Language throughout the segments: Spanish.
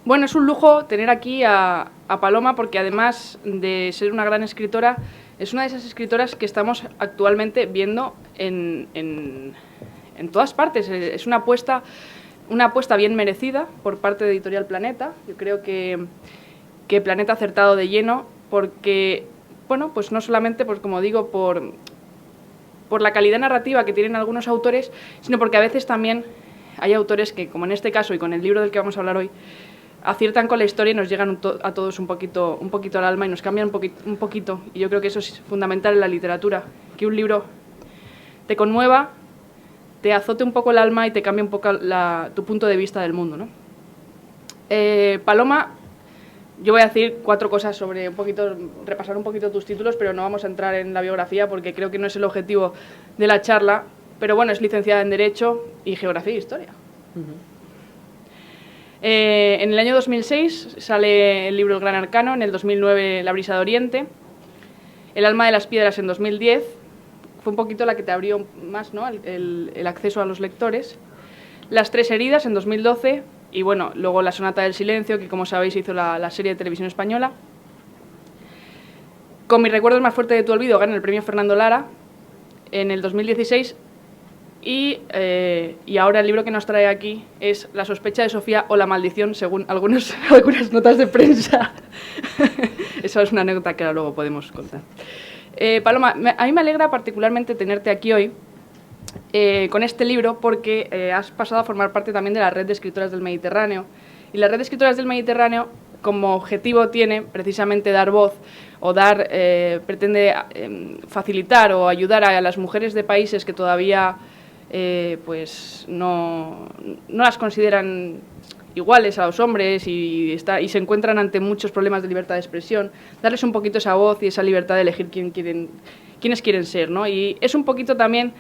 Bueno, es un lujo tener aquí a Paloma porque además de ser una gran escritora, es una de esas escritoras que estamos actualmente viendo en todas partes. Es una apuesta bien merecida por parte de Editorial Planeta. Yo creo que Planeta ha acertado de lleno porque, bueno, pues no solamente, pues como digo, por la calidad narrativa que tienen algunos autores, sino porque a veces también hay autores que, como en este caso y con el libro del que vamos a hablar hoy, aciertan con la historia y nos llegan a todos un poquito al alma y nos cambian un poquito. Y yo creo que eso es fundamental en la literatura, que un libro te conmueva, te azote un poco el alma y te cambie un poco tu punto de vista del mundo, ¿no? Paloma, yo voy a decir 4 cosas sobre repasar un poquito tus títulos, pero no vamos a entrar en la biografía porque creo que no es el objetivo de la charla. Pero bueno, es licenciada en Derecho y Geografía e Historia. En el año 2006 sale el libro El Gran Arcano, en el 2009 La Brisa de Oriente, El Alma de las Piedras en 2010, fue un poquito la que te abrió más, ¿no?, el acceso a los lectores, Las Tres Heridas en 2012 y bueno, luego La Sonata del Silencio, que como sabéis hizo la serie de televisión española. Con mis recuerdos más fuertes de tu olvido gana el premio Fernando Lara en el 2016. Y ahora el libro que nos trae aquí es La sospecha de Sofía o La maldición, según algunas notas de prensa. Eso es una anécdota que ahora luego podemos contar. Paloma, a mí me alegra particularmente tenerte aquí hoy con este libro porque has pasado a formar parte también de la Red de Escritoras del Mediterráneo. Y la Red de Escritoras del Mediterráneo como objetivo tiene precisamente dar voz o pretende facilitar o ayudar a las mujeres de países que todavía pues no las consideran iguales a los hombres y se encuentran ante muchos problemas de libertad de expresión, darles un poquito esa voz y esa libertad de elegir quiénes quieren ser, ¿no? Y es un poquito también,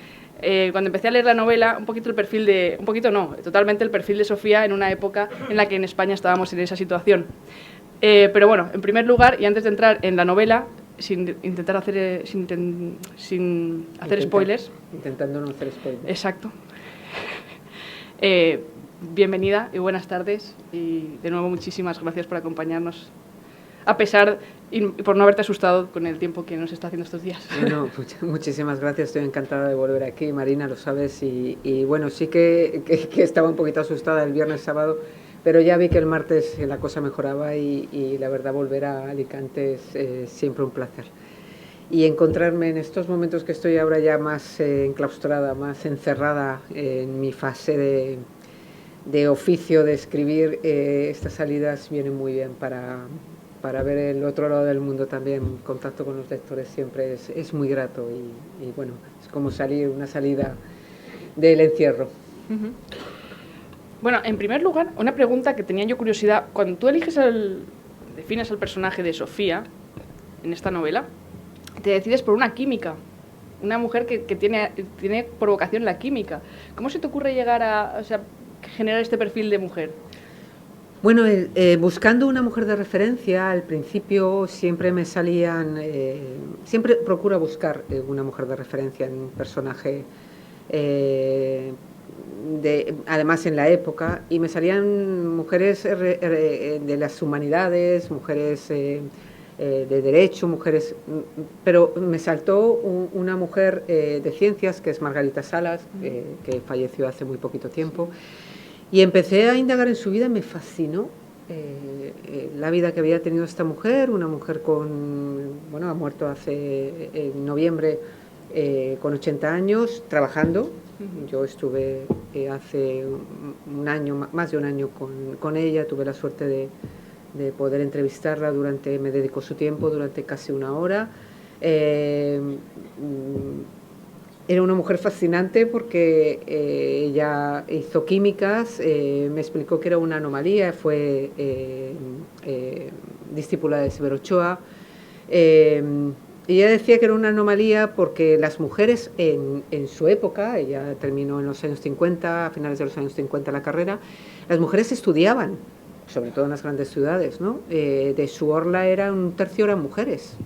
cuando empecé a leer la novela, totalmente el perfil de Sofía en una época en la que en España estábamos en esa situación. Pero bueno, en primer lugar, y antes de entrar en la novela, sin hacer spoilers. Intentando no hacer spoilers. Exacto. Bienvenida y buenas tardes. Y de nuevo muchísimas gracias por acompañarnos. A pesar y por no haberte asustado con el tiempo que nos está haciendo estos días. Bueno, muchísimas gracias. Estoy encantada de volver aquí, Marina, lo sabes. Y bueno, sí que estaba un poquito asustada el viernes, sábado, pero ya vi que el martes la cosa mejoraba y la verdad volver a Alicante es siempre un placer. Y encontrarme en estos momentos que estoy ahora ya más enclaustrada, más encerrada en mi fase de oficio, de escribir, estas salidas vienen muy bien para ver el otro lado del mundo también. Contacto con los lectores siempre es muy grato y bueno, es como una salida del encierro. Bueno, en primer lugar, una pregunta que tenía yo curiosidad. Cuando tú defines al personaje de Sofía en esta novela, te decides por una química, una mujer que tiene por vocación la química. ¿Cómo se te ocurre llegar a generar este perfil de mujer? Bueno, buscando una mujer de referencia, al principio siempre me salían, siempre procuro buscar una mujer de referencia en un personaje, además en la época, y me salían mujeres de las humanidades, mujeres de derecho, mujeres, pero me saltó una mujer de ciencias, que es Margarita Salas, que falleció hace muy poquito tiempo, y empecé a indagar en su vida. Me fascinó la vida que había tenido esta mujer, una mujer ha muerto en noviembre con 80 años, trabajando. Yo estuve hace un año, más de un año con ella, tuve la suerte de poder entrevistarla me dedicó su tiempo durante casi una hora. Era una mujer fascinante porque ella hizo químicas, me explicó que era una anomalía, fue discípula de Severo Ochoa. Ella decía que era una anomalía porque las mujeres en su época, ella terminó en los años 50, a finales de los años 50 la carrera, las mujeres estudiaban, sobre todo en las grandes ciudades, ¿no? De su orla un tercio eran mujeres,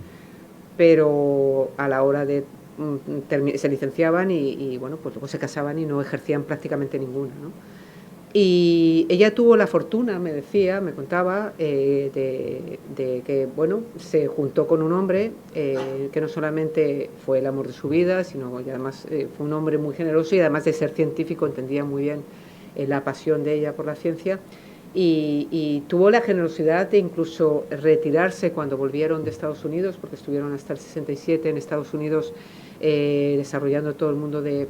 pero a la hora de se licenciaban y bueno, pues luego se casaban y no ejercían prácticamente ninguna, ¿no? Y ella tuvo la fortuna, me decía, me contaba, de que, bueno, se juntó con un hombre que no solamente fue el amor de su vida, sino que además fue un hombre muy generoso y además de ser científico entendía muy bien la pasión de ella por la ciencia. Y tuvo la generosidad de incluso retirarse cuando volvieron de Estados Unidos, porque estuvieron hasta el 67 en Estados Unidos desarrollando todo el mundo de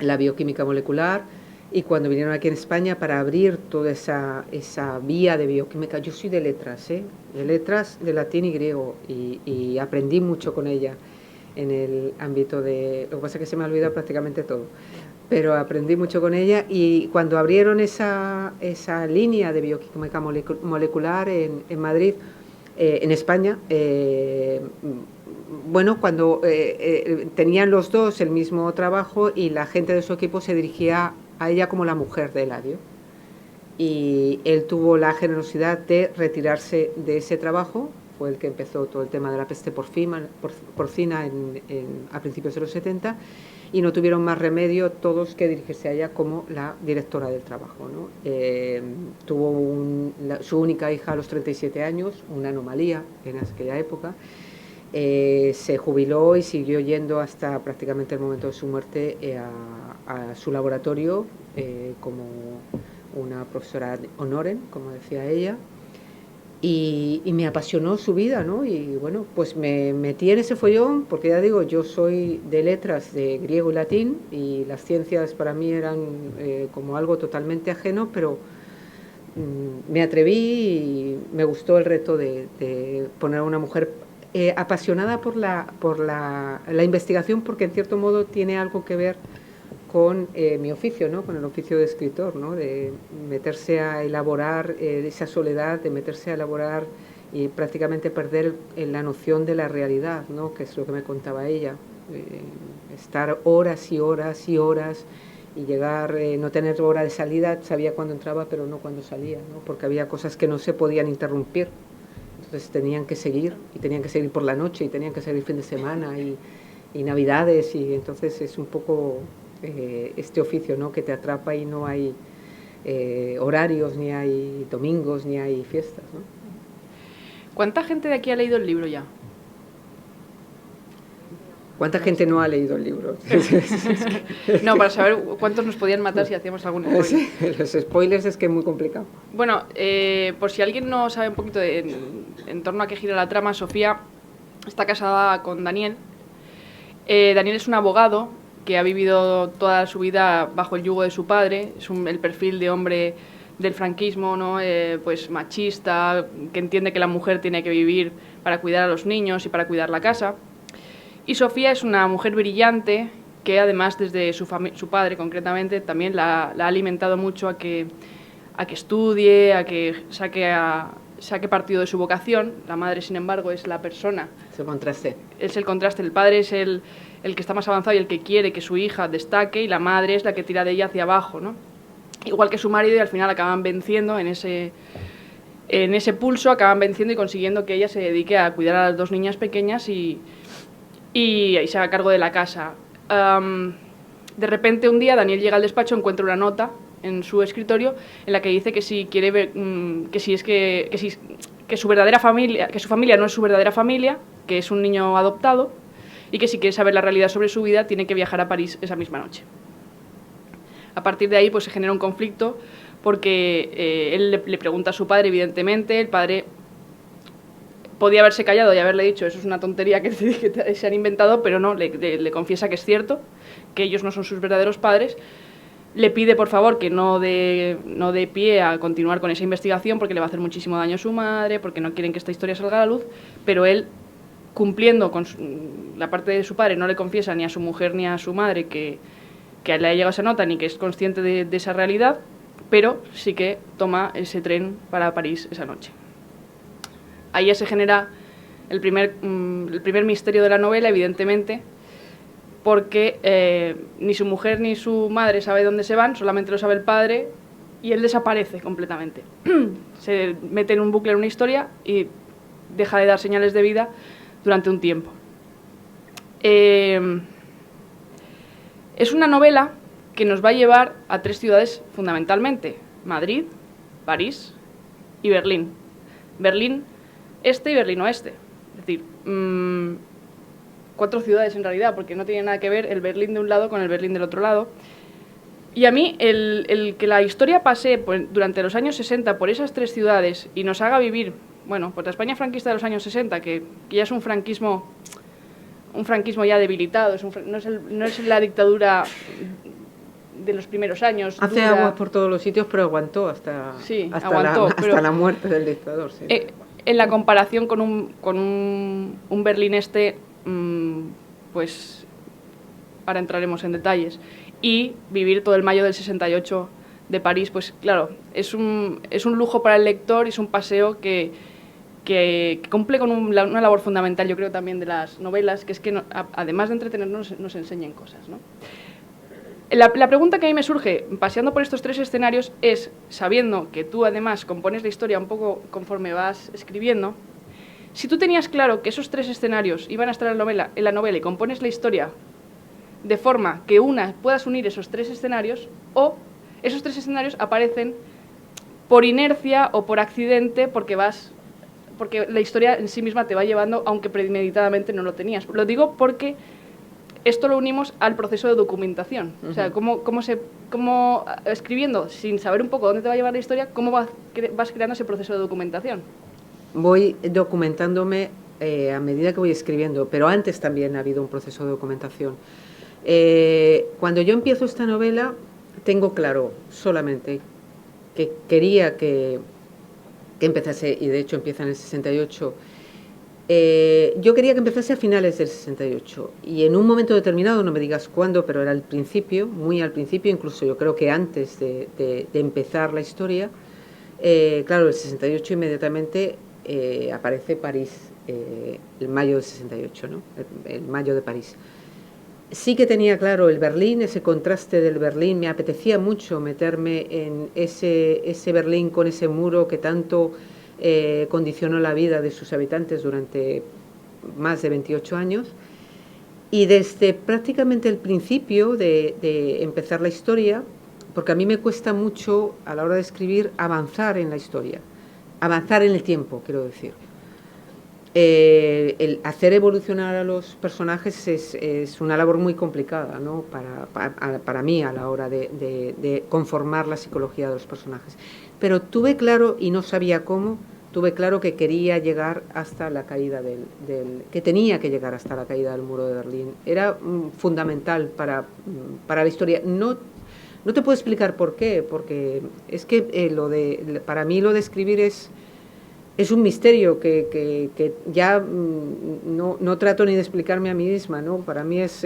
la bioquímica molecular, y cuando vinieron aquí en España para abrir toda esa vía de bioquímica. Yo soy de letras, de latín y griego, y aprendí mucho con ella en el ámbito de... Lo que pasa es que se me ha olvidado prácticamente todo, pero aprendí mucho con ella, y cuando abrieron esa línea de bioquímica molecular en Madrid, en España, bueno, cuando tenían los dos el mismo trabajo y la gente de su equipo se dirigía a ella como la mujer de Eladio, y él tuvo la generosidad de retirarse de ese trabajo. Fue el que empezó todo el tema de la peste porcina a principios de los 70, y no tuvieron más remedio todos que dirigirse a ella como la directora del trabajo, ¿no? Tuvo su única hija a los 37 años, una anomalía en aquella época. Se jubiló y siguió yendo hasta prácticamente el momento de su muerte a su laboratorio como una profesora honoren, como decía ella, y me apasionó su vida, ¿no? Y bueno, pues me metí en ese follón, porque ya digo, yo soy de letras de griego y latín, y las ciencias para mí eran como algo totalmente ajeno, pero me atreví y me gustó el reto de poner a una mujer apasionada por la investigación, porque en cierto modo tiene algo que ver con mi oficio, ¿no? Con el oficio de escritor, ¿no? De meterse a elaborar esa soledad, de meterse a elaborar y prácticamente perder la noción de la realidad, ¿no? Que es lo que me contaba ella, estar horas y horas y horas y llegar, no tener hora de salida, sabía cuándo entraba pero no cuándo salía, ¿no? Porque había cosas que no se podían interrumpir. Entonces tenían que seguir, y tenían que seguir por la noche, y tenían que seguir fin de semana y navidades, y entonces es un poco este oficio, ¿no? Que te atrapa y no hay horarios, ni hay domingos, ni hay fiestas, ¿no? ¿Cuánta gente de aquí ha leído el libro ya? ¿Cuánta gente no ha leído el libro? No, para saber cuántos nos podían matar si hacíamos algún spoiler. Sí, los spoilers es que es muy complicado. Bueno, por si alguien no sabe un poquito en torno a qué gira la trama, Sofía está casada con Daniel. Daniel es un abogado que ha vivido toda su vida bajo el yugo de su padre. Es el perfil de hombre del franquismo, ¿no? Pues machista, que entiende que la mujer tiene que vivir para cuidar a los niños y para cuidar la casa. Y Sofía es una mujer brillante que además desde su padre concretamente también la ha alimentado mucho a que estudie, a que saque partido de su vocación. La madre, sin embargo, es la persona. Es el contraste. Es el contraste. El padre es el que está más avanzado y el que quiere que su hija destaque, y la madre es la que tira de ella hacia abajo, ¿no? Igual que su marido, y al final acaban venciendo en ese pulso, acaban venciendo y consiguiendo que ella se dedique a cuidar a las dos niñas pequeñas y se haga cargo de la casa. De repente un día Daniel llega al despacho, encuentra una nota en su escritorio en la que dice que si quiere ver, que su verdadera familia, que su familia no es su verdadera familia, que es un niño adoptado, y que si quiere saber la realidad sobre su vida tiene que viajar a París esa misma noche. A partir de ahí pues se genera un conflicto, porque él le pregunta a su padre, evidentemente. El padre podía haberse callado y haberle dicho eso es una tontería que se han inventado, pero no, le confiesa que es cierto, que ellos no son sus verdaderos padres. Le pide por favor que no dé pie a continuar con esa investigación, porque le va a hacer muchísimo daño a su madre, porque no quieren que esta historia salga a la luz, pero él, cumpliendo con la parte de su padre, no le confiesa ni a su mujer ni a su madre que le ha llegado esa nota, ni que es consciente de esa realidad, pero sí que toma ese tren para París esa noche. Ahí ya se genera el primer misterio de la novela, evidentemente, porque ni su mujer ni su madre sabe dónde se van, solamente lo sabe el padre, y él desaparece completamente. Se mete en un bucle en una historia y deja de dar señales de vida durante un tiempo. Es una novela que nos va a llevar a 3 ciudades fundamentalmente: Madrid, París y Berlín. Berlín Este y Berlín Oeste. Es decir, 4 ciudades en realidad, porque no tiene nada que ver el Berlín de un lado con el Berlín del otro lado. Y a mí, el que la historia pase durante los años 60 por esas 3 ciudades y nos haga vivir, bueno, pues la España franquista de los años 60, que ya es un franquismo ya debilitado, no es la dictadura de los primeros años. Hace aguas por todos los sitios, pero aguantó hasta la muerte del dictador. Sí. En la comparación con un Berlín Este, pues ahora entraremos en detalles. Y vivir todo el mayo del 68 de París, pues claro, es un lujo para el lector y es un paseo que cumple con una labor fundamental, yo creo, también de las novelas, que es que además de entretenernos, nos enseñen cosas, ¿no? La pregunta que a mí me surge, paseando por estos 3 escenarios, es, sabiendo que tú además compones la historia un poco conforme vas escribiendo, si tú tenías claro que esos 3 escenarios iban a estar en la novela y compones la historia de forma que puedas unir esos 3 escenarios, o esos 3 escenarios aparecen por inercia o por accidente, porque la historia en sí misma te va llevando, aunque premeditadamente no lo tenías. Lo digo porque esto lo unimos al proceso de documentación. O sea, cómo escribiendo sin saber un poco dónde te va a llevar la historia, cómo vas creando ese proceso de documentación. Voy documentándome a medida que voy escribiendo, pero antes también ha habido un proceso de documentación. Cuando yo empiezo esta novela, tengo claro solamente que quería que empezase, y de hecho empieza en el 68, yo quería que empezase a finales del 68, y en un momento determinado, no me digas cuándo, pero era al principio, muy al principio, incluso yo creo que antes de empezar la historia, claro, el 68 inmediatamente aparece París, el mayo del 68, ¿no? El mayo de París. Sí que tenía claro el Berlín, ese contraste del Berlín, me apetecía mucho meterme en ese Berlín con ese muro que tanto condicionó la vida de sus habitantes durante más de 28 años. Y desde prácticamente el principio de empezar la historia, porque a mí me cuesta mucho a la hora de escribir avanzar en la historia, avanzar en el tiempo, quiero decir. El hacer evolucionar a los personajes es una labor muy complicada, ¿no? para mí a la hora de conformar la psicología de los personajes. Pero tuve claro, y no sabía cómo, tuve claro que quería llegar hasta la caída que tenía que llegar hasta la caída del muro de Berlín. Era fundamental para la historia. No te puedo explicar por qué, porque es que para mí lo de escribir es un misterio que ya no trato ni de explicarme a mí misma, ¿no? Para mí es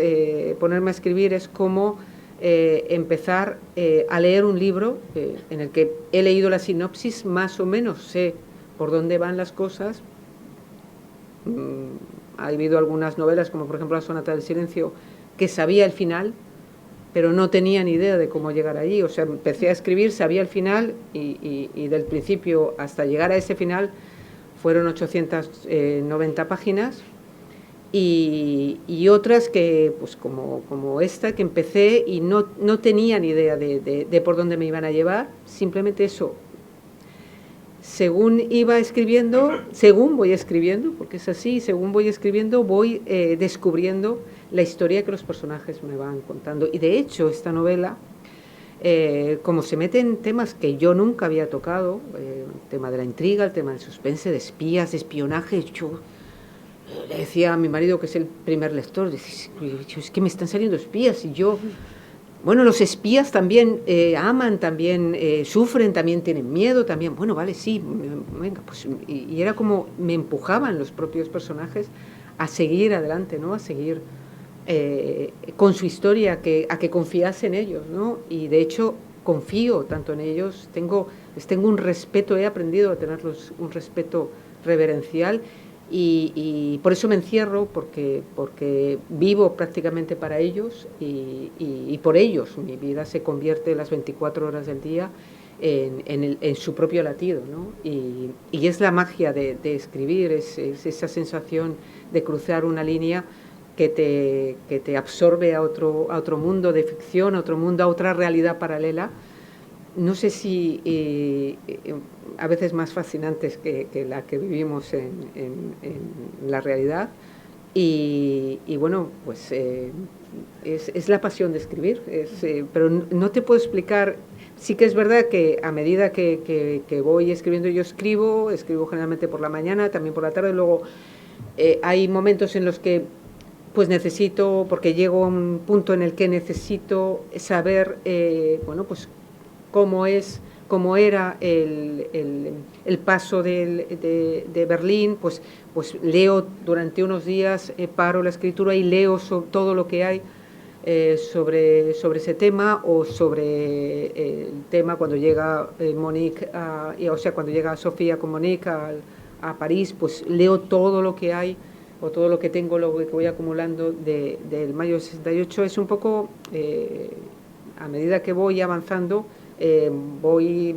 ponerme a escribir es como empezar a leer un libro en el que he leído la sinopsis, más o menos sé por dónde van las cosas. Ha habido algunas novelas, como por ejemplo La Sonata del Silencio, que sabía el final, pero no tenía ni idea de cómo llegar allí. O sea, empecé a escribir, sabía el final y del principio hasta llegar a ese final fueron 890 páginas y otras que, pues como esta, que empecé y no tenía ni idea de por dónde me iban a llevar. Simplemente eso, según iba escribiendo, según voy escribiendo, porque es así, según voy escribiendo voy descubriendo la historia que los personajes me van contando. Y de hecho esta novela, como se mete en temas que yo nunca había tocado, el tema de la intriga, el tema del suspense, de espías, de espionaje, yo le decía a mi marido, que es el primer lector, es que me están saliendo espías, y yo, bueno, los espías también aman, también sufren, también tienen miedo, también, bueno, vale, sí, venga, pues, y era como me empujaban los propios personajes a seguir adelante, ¿no? A seguir con su historia, a que confiase en ellos, ¿no? Y de hecho confío tanto en ellos, les tengo un respeto, he aprendido a tenerlos un respeto reverencial y por eso me encierro, porque vivo prácticamente para ellos y por ellos mi vida se convierte las 24 horas del día en su propio latido, ¿no? Y es la magia de escribir, es esa sensación de cruzar una línea que te absorbe a otro mundo de ficción, a otro mundo, a otra realidad paralela. No sé si a veces más fascinantes que la que vivimos en la realidad. Y bueno, pues es la pasión de escribir, pero no te puedo explicar. Sí que es verdad que a medida que voy escribiendo, yo escribo generalmente por la mañana, también por la tarde. Luego hay momentos en los que pues necesito, porque llego a un punto en el que necesito saber, bueno, pues cómo era el paso de Berlín, pues leo durante unos días, paro la escritura y leo todo lo que hay sobre ese tema, o sobre el tema cuando llega Monique, o sea, cuando llega Sofía con Monique a París, pues leo todo lo que hay, o todo lo que tengo, lo que voy acumulando del mayo del 68. Es un poco, a medida que voy avanzando, voy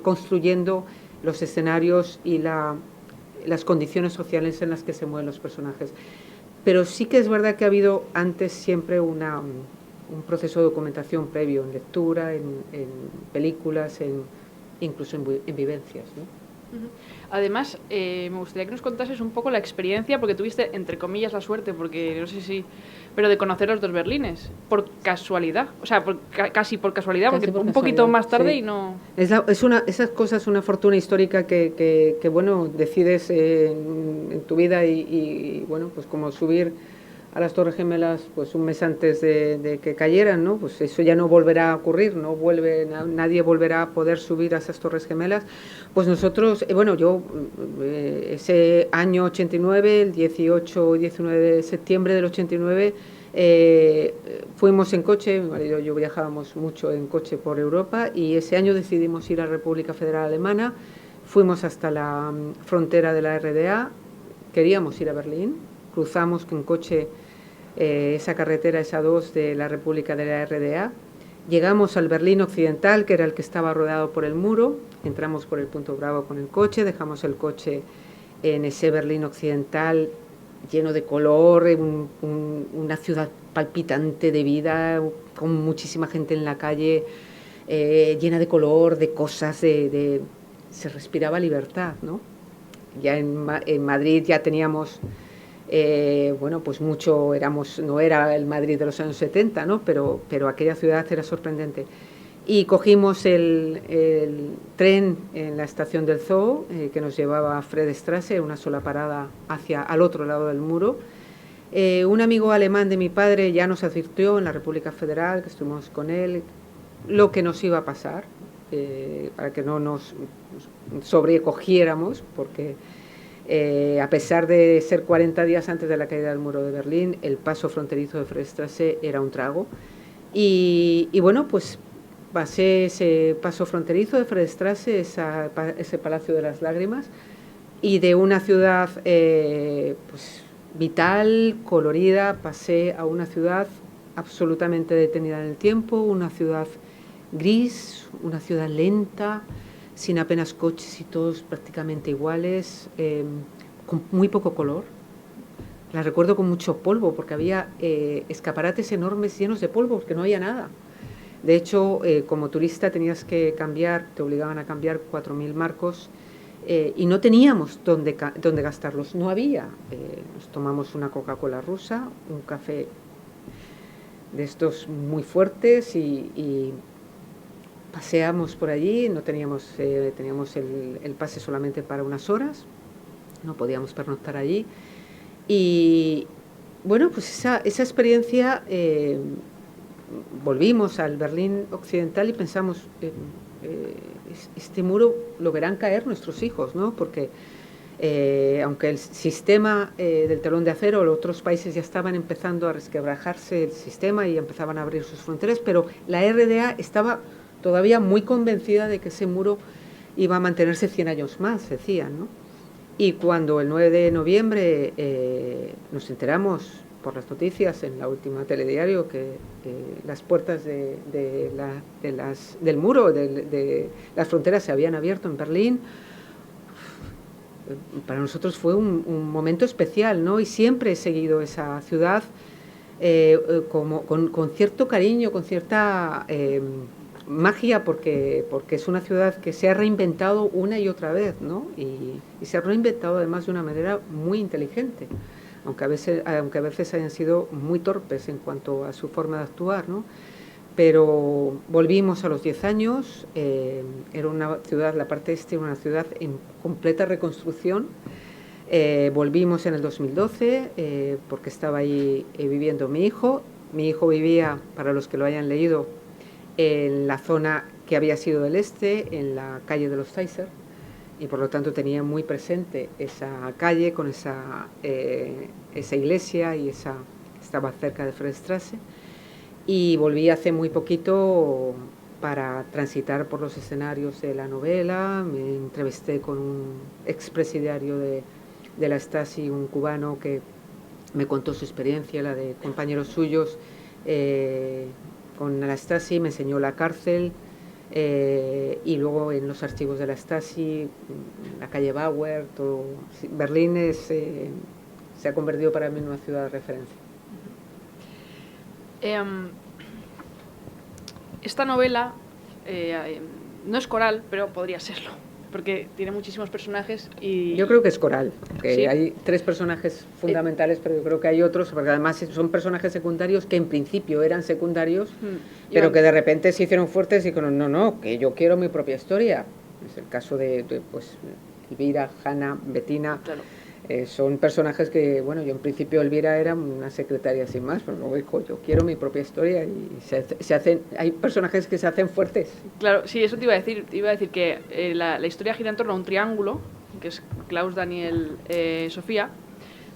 construyendo los escenarios y las condiciones sociales en las que se mueven los personajes. Pero sí que es verdad que ha habido antes siempre un proceso de documentación previo, en lectura, en películas, incluso en vivencias, ¿no? Además, me gustaría que nos contases un poco la experiencia, porque tuviste, entre comillas, la suerte, porque no sé si, pero de conocer los dos Berlines, por casualidad, o sea, casi por casualidad, Casi porque por un casualidad, poquito más tarde, sí. y no... Esas cosas, una fortuna histórica que bueno, decides en tu vida, y bueno, pues como subir a las Torres Gemelas pues un mes antes de que cayeran, ¿no? Pues eso ya no volverá a ocurrir, nadie volverá a poder subir a esas Torres Gemelas. Pues nosotros, bueno, yo ese año 89, el 18 y 19 de septiembre del 89, fuimos en coche, mi marido y yo viajábamos mucho en coche por Europa, y ese año decidimos ir a la República Federal Alemana. Fuimos hasta la frontera de la RDA, queríamos ir a Berlín, cruzamos en coche esa carretera, esa 2 de la República de la RDA, llegamos al Berlín Occidental, que era el que estaba rodeado por el muro, entramos por el punto Bravo con el coche, dejamos el coche en ese Berlín Occidental lleno de color, una ciudad palpitante de vida, con muchísima gente en la calle, llena de color, de cosas, se respiraba libertad, ¿no? Ya en Madrid ya teníamos, bueno, pues mucho, no era el Madrid de los años 70, ¿no? Pero aquella ciudad era sorprendente. Y cogimos el tren en la estación del Zoo, que nos llevaba a Friedrichstraße, una sola parada al otro lado del muro. Un amigo alemán de mi padre ya nos advirtió en la República Federal, que estuvimos con él, lo que nos iba a pasar, para que no nos sobrecogiéramos, porque a pesar de ser 40 días antes de la caída del muro de Berlín, el paso fronterizo de Friedrichstraße era un trago. Y bueno, pues pasé ese paso fronterizo de Friedrichstraße, ese Palacio de las Lágrimas, y de una ciudad pues vital, colorida, pasé a una ciudad absolutamente detenida en el tiempo, una ciudad gris, una ciudad lenta, sin apenas coches y todos prácticamente iguales, con muy poco color. La recuerdo con mucho polvo, porque había escaparates enormes llenos de polvo, porque no había nada. De hecho, como turista tenías que cambiar, te obligaban a cambiar 4.000 marcos, y no teníamos dónde gastarlos, no había. Nos tomamos una Coca-Cola rusa, un café de estos muy fuertes, y paseamos por allí. No teníamos el pase solamente para unas horas, no podíamos pernoctar allí. Y bueno, pues esa experiencia, volvimos al Berlín Occidental y pensamos, este muro lo verán caer nuestros hijos, ¿no? Porque aunque el sistema del telón de acero, los otros países ya estaban empezando a resquebrajarse el sistema y empezaban a abrir sus fronteras, pero la RDA estaba todavía muy convencida de que ese muro iba a mantenerse 100 años más, decían, ¿no? Y cuando el 9 de noviembre nos enteramos por las noticias en la última telediario que las puertas del muro, de las fronteras se habían abierto en Berlín, para nosotros fue un momento especial, ¿no? Y siempre he seguido esa ciudad con cierto cariño, con cierta magia, porque es una ciudad que se ha reinventado una y otra vez, ¿no? Y se ha reinventado además de una manera muy inteligente, aunque a veces hayan sido muy torpes en cuanto a su forma de actuar, ¿no? Pero volvimos a los 10 años, era una ciudad, la parte este, una ciudad en completa reconstrucción. Volvimos en el 2012 porque estaba ahí viviendo mi hijo. Mi hijo vivía, para los que lo hayan leído, en la zona que había sido del este, en la calle de los Kaiser, y por lo tanto tenía muy presente esa calle con esa iglesia, y estaba cerca de Freistraße. Y volví hace muy poquito para transitar por los escenarios de la novela. Me entrevisté con un expresidiario de la Stasi, un cubano que me contó su experiencia, la de compañeros suyos con la Stasi, me enseñó la cárcel, y luego en los archivos de la Stasi, la calle Bauer, todo. Berlín se ha convertido para mí en una ciudad de referencia. Esta novela no es coral, pero podría serlo, porque tiene muchísimos personajes y... Yo creo que es coral, que ¿sí? Hay 3 personajes fundamentales, pero yo creo que hay otros, porque además son personajes secundarios que en principio eran secundarios, pero que de repente se hicieron fuertes y dijeron, no, que yo quiero mi propia historia. Es el caso de pues, Elvira, Hanna, Bettina. Claro. Son personajes que, bueno, yo en principio Elvira era una secretaria sin más, pero luego dijo, yo quiero mi propia historia, y hay personajes que se hacen fuertes. Claro, sí, eso te iba a decir. Te iba a decir que la historia gira en torno a un triángulo, que es Klaus, Daniel, Sofía,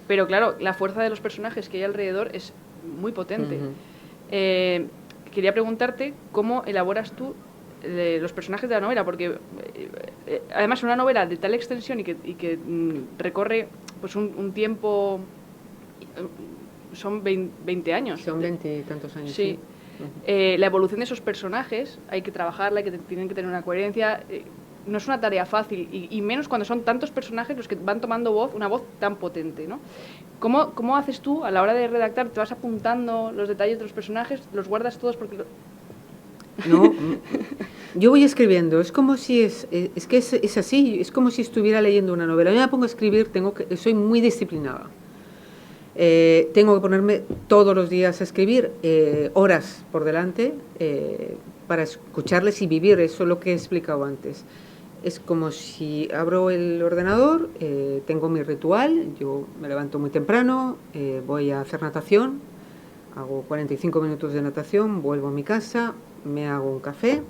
pero claro, la fuerza de los personajes que hay alrededor es muy potente. Quería preguntarte cómo elaboras tú los personajes de la novela, porque además una novela de tal extensión y que recorre pues un tiempo, son 20 años. Son 20 y tantos años. Sí. La evolución de esos personajes hay que trabajarla, tienen que tener una coherencia. No es una tarea fácil, y menos cuando son tantos personajes los que van tomando una voz tan potente, ¿no? ¿Cómo haces tú a la hora de redactar? ¿Te vas apuntando los detalles de los personajes? ¿Los guardas todos? Porque No, yo voy escribiendo, es como si es así, es como si estuviera leyendo una novela. Yo me pongo a escribir, soy muy disciplinada. Tengo que ponerme todos los días a escribir, horas por delante, para escucharles y vivir, eso es lo que he explicado antes. Es como si abro el ordenador, tengo mi ritual, yo me levanto muy temprano, voy a hacer natación, hago 45 minutos de natación, vuelvo a mi casa, me hago un café,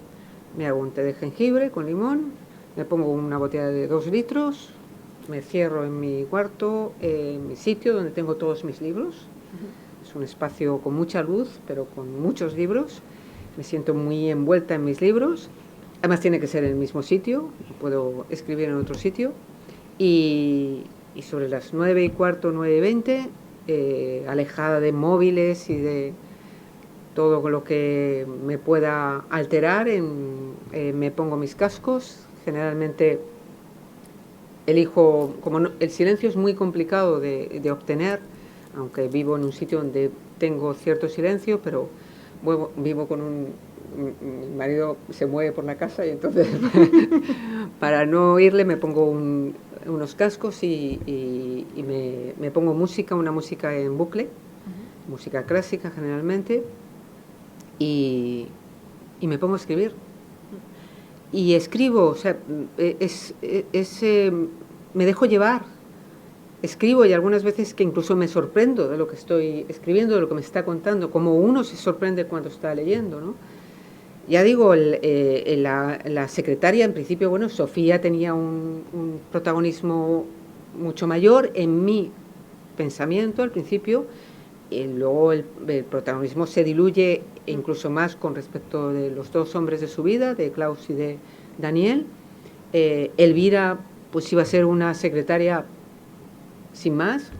me hago un té de jengibre con limón, me pongo una botella de 2 litros, me cierro en mi cuarto, en mi sitio donde tengo todos mis libros. Es un espacio con mucha luz, pero con muchos libros. Me siento muy envuelta en mis libros. Además tiene que ser en el mismo sitio, no puedo escribir en otro sitio. Y sobre las 9:15, 9:20, alejada de móviles y de todo lo que me pueda alterar, me pongo mis cascos. Generalmente elijo, el silencio es muy complicado de obtener, aunque vivo en un sitio donde tengo cierto silencio, pero vivo con mi marido se mueve por la casa, y entonces para no oírle me pongo unos cascos y me pongo una música en bucle, música clásica generalmente, y me pongo a escribir. Y escribo, o sea, me dejo llevar. Escribo, y algunas veces que incluso me sorprendo de lo que estoy escribiendo, de lo que me está contando, como uno se sorprende cuando está leyendo, ¿no? Ya digo, la secretaria, en principio, bueno, Sofía tenía un protagonismo mucho mayor en mi pensamiento al principio, y luego el protagonismo se diluye incluso más con respecto de los 2 hombres de su vida, de Klaus y de Daniel. Elvira pues iba a ser una secretaria sin más,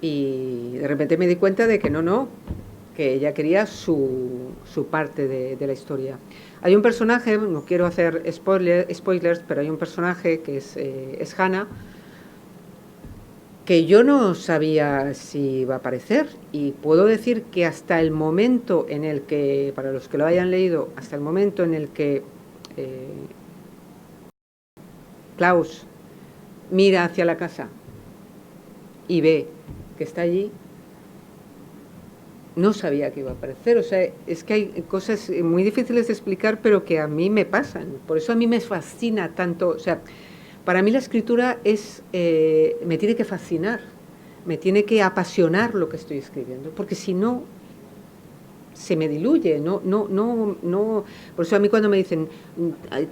y de repente me di cuenta de que no, que ella quería su parte de la historia. Hay un personaje, no quiero hacer spoilers, pero hay un personaje que es Hanna, que yo no sabía si iba a aparecer, y puedo decir que hasta el momento en el que, para los que lo hayan leído, hasta el momento en el que Klaus mira hacia la casa y ve que está allí, no sabía que iba a aparecer. O sea, es que hay cosas muy difíciles de explicar, pero que a mí me pasan. Por eso a mí me fascina tanto. O sea, para mí la escritura me tiene que fascinar, me tiene que apasionar lo que estoy escribiendo, porque si no, se me diluye. No. Por eso a mí cuando me dicen,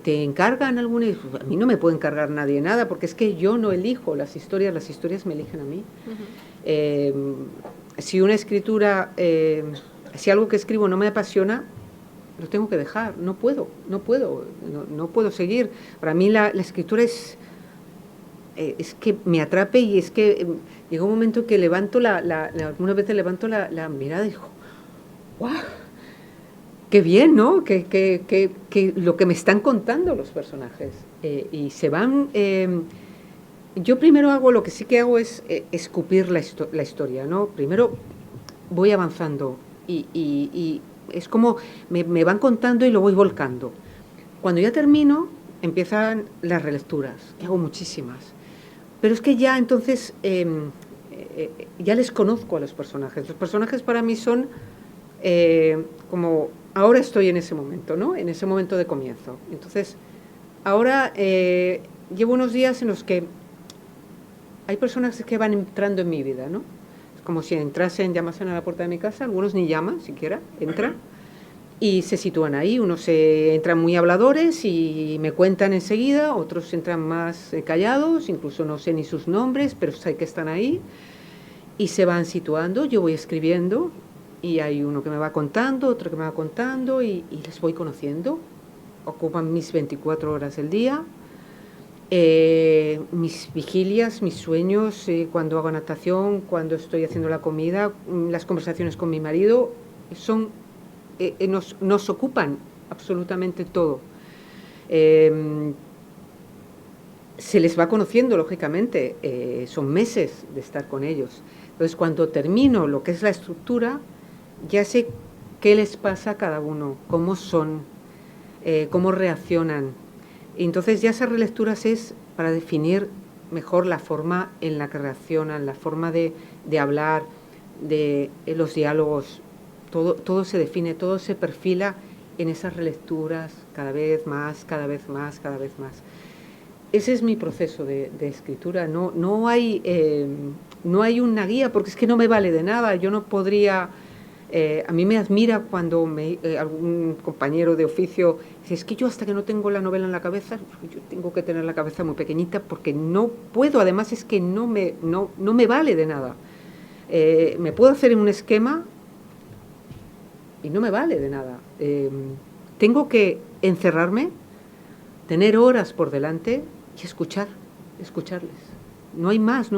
¿te encargan alguna? A mí no me puede encargar nadie nada, porque es que yo no elijo las historias me eligen a mí. Si una escritura, si algo que escribo no me apasiona, lo tengo que dejar, no puedo seguir. Para mí la escritura es que me atrape, y es que llega un momento que algunas veces levanto la mirada y digo, ¡guau! ¡Qué bien!, ¿no? Que lo que me están contando los personajes. Y se van... yo primero hago, lo que sí que hago es escupir la historia, ¿no? Primero voy avanzando y es como me van contando y lo voy volcando. Cuando ya termino, empiezan las relecturas, que hago muchísimas. Pero es que ya entonces ya les conozco a los personajes. Los personajes para mí son como, ahora estoy en ese momento, ¿no? En ese momento de comienzo. Entonces, ahora llevo unos días en los que hay personas que van entrando en mi vida, ¿no? Es como si llamasen a la puerta de mi casa, algunos ni llaman siquiera, entran y se sitúan ahí. Unos entran muy habladores y me cuentan enseguida, otros entran más callados, incluso no sé ni sus nombres, pero sé que están ahí y se van situando. Yo voy escribiendo y hay uno que me va contando, otro que me va contando y les voy conociendo. Ocupan mis 24 horas del día. Mis vigilias, mis sueños, cuando hago natación, cuando estoy haciendo la comida, las conversaciones con mi marido, nos ocupan absolutamente todo. Se les va conociendo, lógicamente, son meses de estar con ellos. Entonces, cuando termino lo que es la estructura, ya sé qué les pasa a cada uno, cómo son, cómo reaccionan. Y entonces ya esas relecturas es para definir mejor la forma en la que reaccionan, la forma de hablar, de los diálogos. Todo se define, todo se perfila en esas relecturas cada vez más. Ese es mi proceso de escritura. No hay una guía, porque es que no me vale de nada. Yo no podría... a mí me admira cuando algún compañero de oficio dice, es que yo hasta que no tengo la novela en la cabeza, yo tengo que tener la cabeza muy pequeñita porque no puedo, además es que no me vale de nada. Me puedo hacer un esquema y no me vale de nada. Tengo que encerrarme, tener horas por delante y escucharles. No hay más,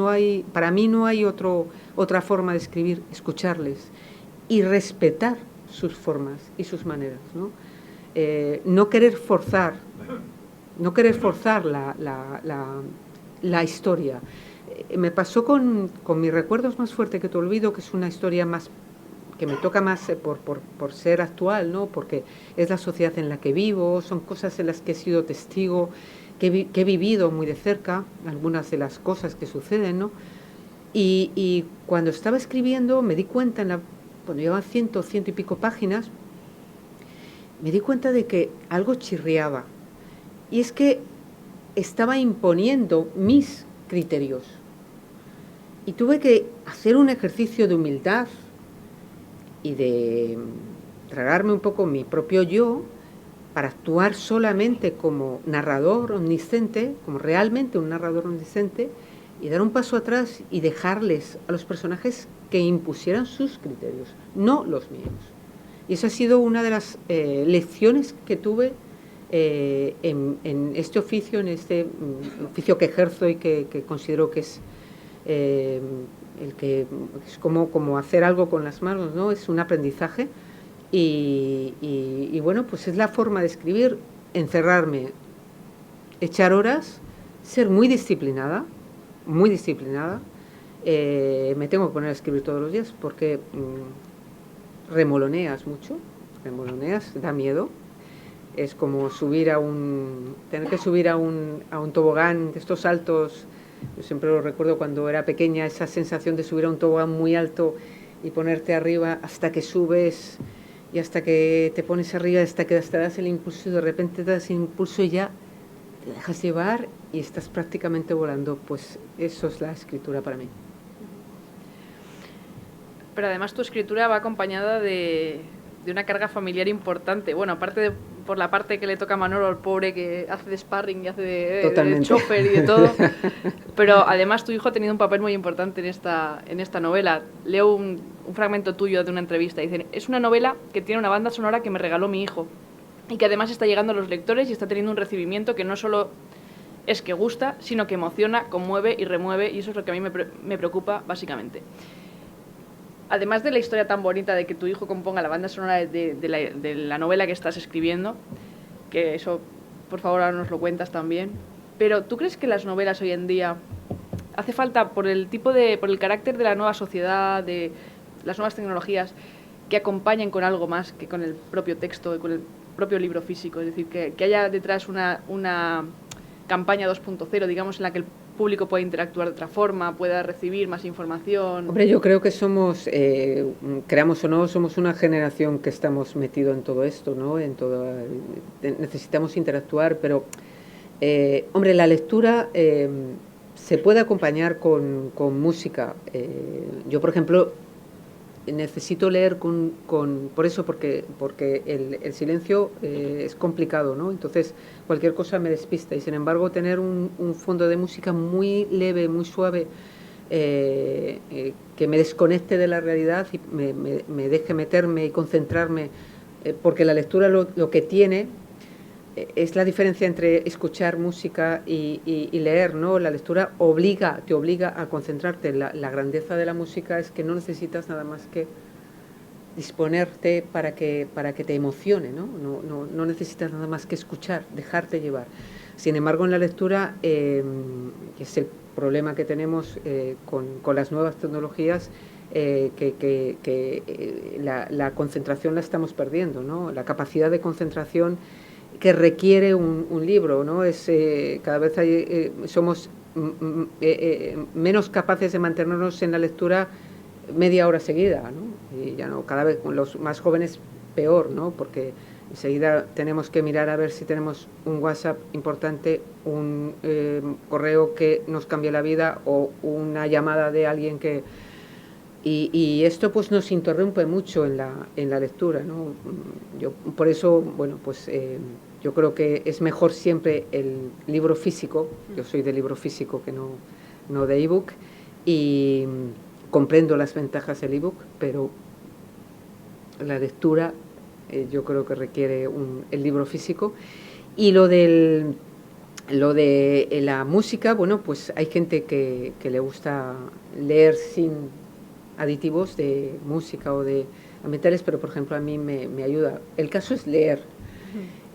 para mí no hay otra forma de escribir, escucharles y respetar sus formas y sus maneras, ¿no? No querer forzar la historia. Me pasó con mis recuerdos más fuertes que te olvido, que es una historia más que me toca más por ser actual, ¿no? Porque es la sociedad en la que vivo, son cosas en las que he sido testigo, que he vivido muy de cerca, algunas de las cosas que suceden, ¿no? Y cuando estaba escribiendo me di cuenta, cuando llevaban 100 y pico páginas, me di cuenta de que algo chirriaba. Y es que estaba imponiendo mis criterios. Y tuve que hacer un ejercicio de humildad y de tragarme un poco mi propio yo para actuar solamente como narrador omnisciente, como realmente un narrador omnisciente, y dar un paso atrás y dejarles a los personajes que impusieran sus criterios, no los míos. Y esa ha sido una de las lecciones que tuve en este oficio, oficio que ejerzo y que considero que es el que es como hacer algo con las manos, ¿no? Es un aprendizaje y bueno, pues es la forma de escribir, encerrarme, echar horas, ser muy disciplinada, me tengo que poner a escribir todos los días porque remoloneas mucho, da miedo. Es como tener que subir a un tobogán de estos altos. Yo siempre lo recuerdo cuando era pequeña, esa sensación de subir a un tobogán muy alto y ponerte arriba hasta que subes y hasta que te pones arriba, hasta que te das el impulso y de repente te das el impulso y ya te dejas llevar y estás prácticamente volando. Pues eso es la escritura para mí. Pero además tu escritura va acompañada de una carga familiar importante. Bueno, aparte por la parte que le toca a Manolo, al pobre que hace de sparring y hace de chofer y de todo, pero además tu hijo ha tenido un papel muy importante en esta novela. Leo un fragmento tuyo de una entrevista. Dicen, es una novela que tiene una banda sonora que me regaló mi hijo y que además está llegando a los lectores y está teniendo un recibimiento que no solo es que gusta, sino que emociona, conmueve y remueve, y eso es lo que a mí me preocupa básicamente. Además de la historia tan bonita de que tu hijo componga la banda sonora de la novela que estás escribiendo, que eso, por favor, ahora nos lo cuentas también, pero ¿tú crees que las novelas hoy en día hace falta, por el carácter de la nueva sociedad, de las nuevas tecnologías, que acompañen con algo más que con el propio texto, con el propio libro físico? Es decir, que haya detrás una campaña 2.0, digamos, en la que el público pueda interactuar de otra forma, pueda recibir más información. Hombre, yo creo que somos, creamos o no, somos una generación que estamos metidos en todo esto, ¿no? Necesitamos interactuar, pero, hombre, la lectura se puede acompañar con música. Yo, por ejemplo, necesito leer porque el silencio es complicado, ¿no? Entonces cualquier cosa me despista y sin embargo tener un fondo de música muy leve, muy suave, que me desconecte de la realidad y me deje meterme y concentrarme, porque la lectura lo que tiene es la diferencia entre escuchar música y leer, ¿no? La lectura te obliga a concentrarte. La grandeza de la música es que no necesitas nada más que disponerte para que te emocione, ¿no? No necesitas nada más que escuchar, dejarte llevar. Sin embargo, en la lectura, es el problema que tenemos con las nuevas tecnologías, la concentración la estamos perdiendo, ¿no? La capacidad de concentración que requiere un libro, ¿no? Cada vez somos menos capaces de mantenernos en la lectura media hora seguida, ¿no? Y ya no, cada vez con los más jóvenes peor, ¿no? Porque enseguida tenemos que mirar a ver si tenemos un WhatsApp importante, un correo que nos cambia la vida o una llamada de alguien que... Y esto pues nos interrumpe mucho en la lectura, ¿no? Yo por eso, bueno, pues yo creo que es mejor siempre el libro físico. Yo soy de libro físico que no de ebook, y comprendo las ventajas del ebook, pero la lectura yo creo que requiere el libro físico. Y lo de la música, bueno, pues hay gente que le gusta leer sin aditivos de música o de ambientales, pero por ejemplo a mí me ayuda. El caso es leer.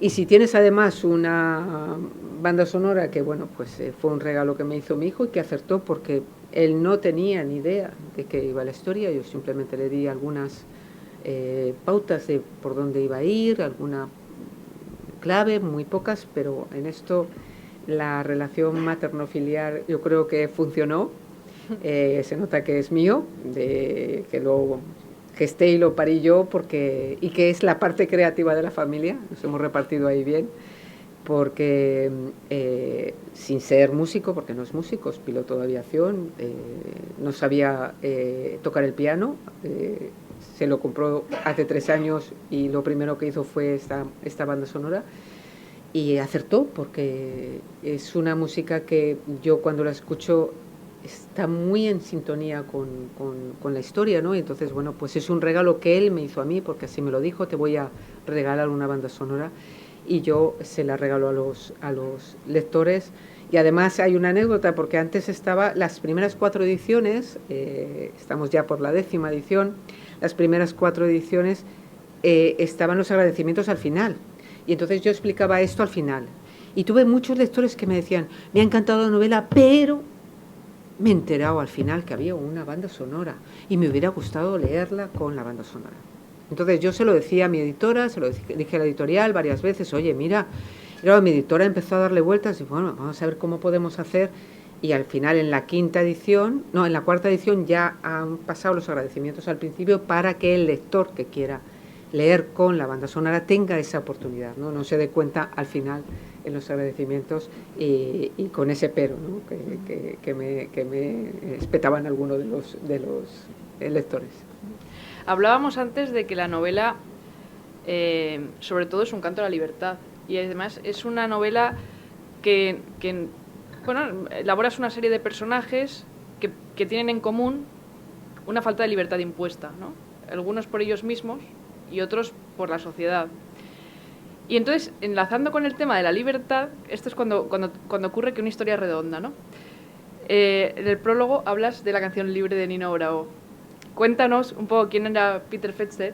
Y si tienes además una banda sonora que, bueno, pues fue un regalo que me hizo mi hijo y que acertó porque él no tenía ni idea de qué iba la historia, yo simplemente le di algunas pautas de por dónde iba a ir, alguna clave, muy pocas, pero en esto la relación materno-filial yo creo que funcionó. Se nota que es mío, que lo gesté y lo parí yo, y que es la parte creativa de la familia, nos hemos repartido ahí bien, porque sin ser músico, porque no es músico, es piloto de aviación, no sabía tocar el piano, se lo compró hace 3 años y lo primero que hizo fue esta banda sonora, y acertó, porque es una música que yo cuando la escucho está muy en sintonía con la historia, ¿no? Y entonces, bueno, pues es un regalo que él me hizo a mí, porque así me lo dijo: te voy a regalar una banda sonora, y yo se la regalo a los lectores. Y además hay una anécdota, porque antes las primeras 4 ediciones, estamos ya por la 10ª edición, las primeras 4 ediciones estaban los agradecimientos al final, y entonces yo explicaba esto al final, y tuve muchos lectores que me decían: me ha encantado la novela, pero me he enterado al final que había una banda sonora y me hubiera gustado leerla con la banda sonora. Entonces yo se lo decía a mi editora, se lo dije a la editorial varias veces, oye, mira, y luego mi editora empezó a darle vueltas y bueno, vamos a ver cómo podemos hacer. Y al final en la cuarta edición ya han pasado los agradecimientos al principio para que el lector que quiera leer con la banda sonora tenga esa oportunidad, no se dé cuenta al final en los agradecimientos y con ese pero, ¿no? que me espetaban algunos de los lectores. Hablábamos antes de que la novela sobre todo es un canto a la libertad y además es una novela que elaboras una serie de personajes que tienen en común una falta de libertad impuesta, ¿no? Algunos por ellos mismos y otros por la sociedad. Y entonces, enlazando con el tema de la libertad, esto es cuando ocurre que una historia es redonda, ¿no? En el prólogo hablas de la canción Libre de Nino Bravo. Cuéntanos un poco quién era Peter Fetzer.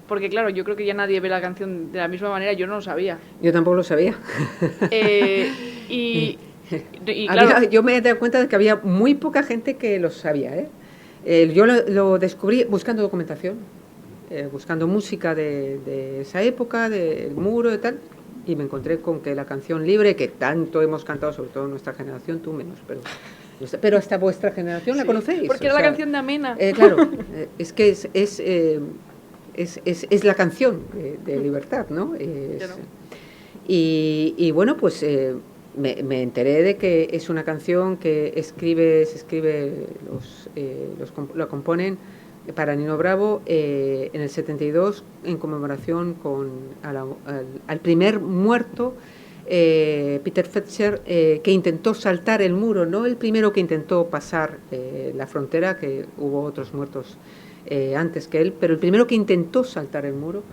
Porque claro, yo creo que ya nadie ve la canción de la misma manera, yo no lo sabía. Yo tampoco lo sabía. Y claro, yo me he dado cuenta de que había muy poca gente que lo sabía, yo lo descubrí buscando documentación, buscando música de esa época, del muro y tal, y me encontré con que la canción Libre, que tanto hemos cantado, sobre todo nuestra generación, tú menos, pero hasta vuestra generación la conocéis. Porque era la canción de Amena. Claro, es que es la canción de libertad, ¿no? Y bueno, pues me enteré de que es una canción que la componen para Nino Bravo en el 72 en conmemoración al primer muerto, Peter Fetzer, que intentó saltar el muro, no el primero que intentó pasar la frontera, que hubo otros muertos antes que él, pero el primero que intentó saltar el muro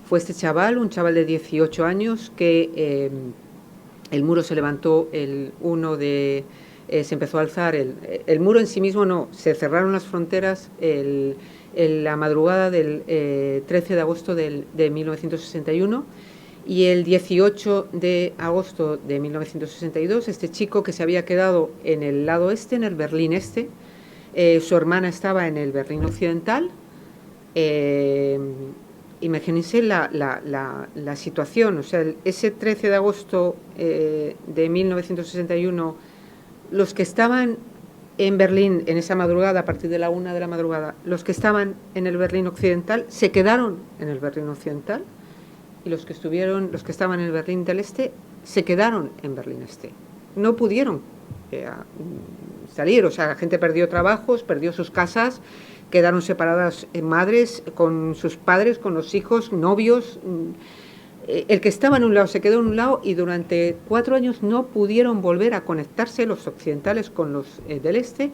fue este chaval, un chaval de 18 años que el muro se levantó se empezó a alzar, el muro en sí mismo no, se cerraron las fronteras la madrugada del 13 de agosto de 1961 y el 18 de agosto de 1962 este chico que se había quedado en el lado este, en el Berlín este, su hermana estaba en el Berlín occidental. Imagínense la situación, o sea, ese 13 de agosto de 1961, los que estaban en Berlín en esa madrugada, a partir de la 1 de la madrugada, los que estaban en el Berlín occidental se quedaron en el Berlín occidental y los que estaban en el Berlín del este se quedaron en Berlín este. No pudieron salir, o sea, la gente perdió trabajos, perdió sus casas, quedaron separadas madres con sus padres, con los hijos, novios. El que estaba en un lado se quedó en un lado y durante 4 años no pudieron volver a conectarse los occidentales con los del este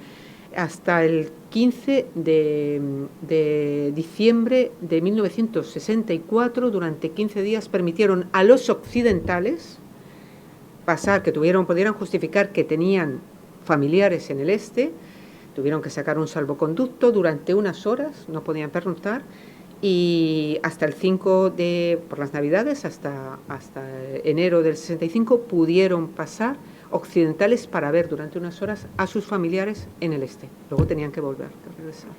hasta el 15 de diciembre de 1964. Durante 15 días permitieron a los occidentales pasar, que pudieran justificar que tenían familiares en el este, tuvieron que sacar un salvoconducto durante unas horas, no podían pernoctar, y hasta el 5 por las Navidades, hasta enero del 65, pudieron pasar occidentales para ver durante unas horas a sus familiares en el este. Luego tenían que volver, que regresar.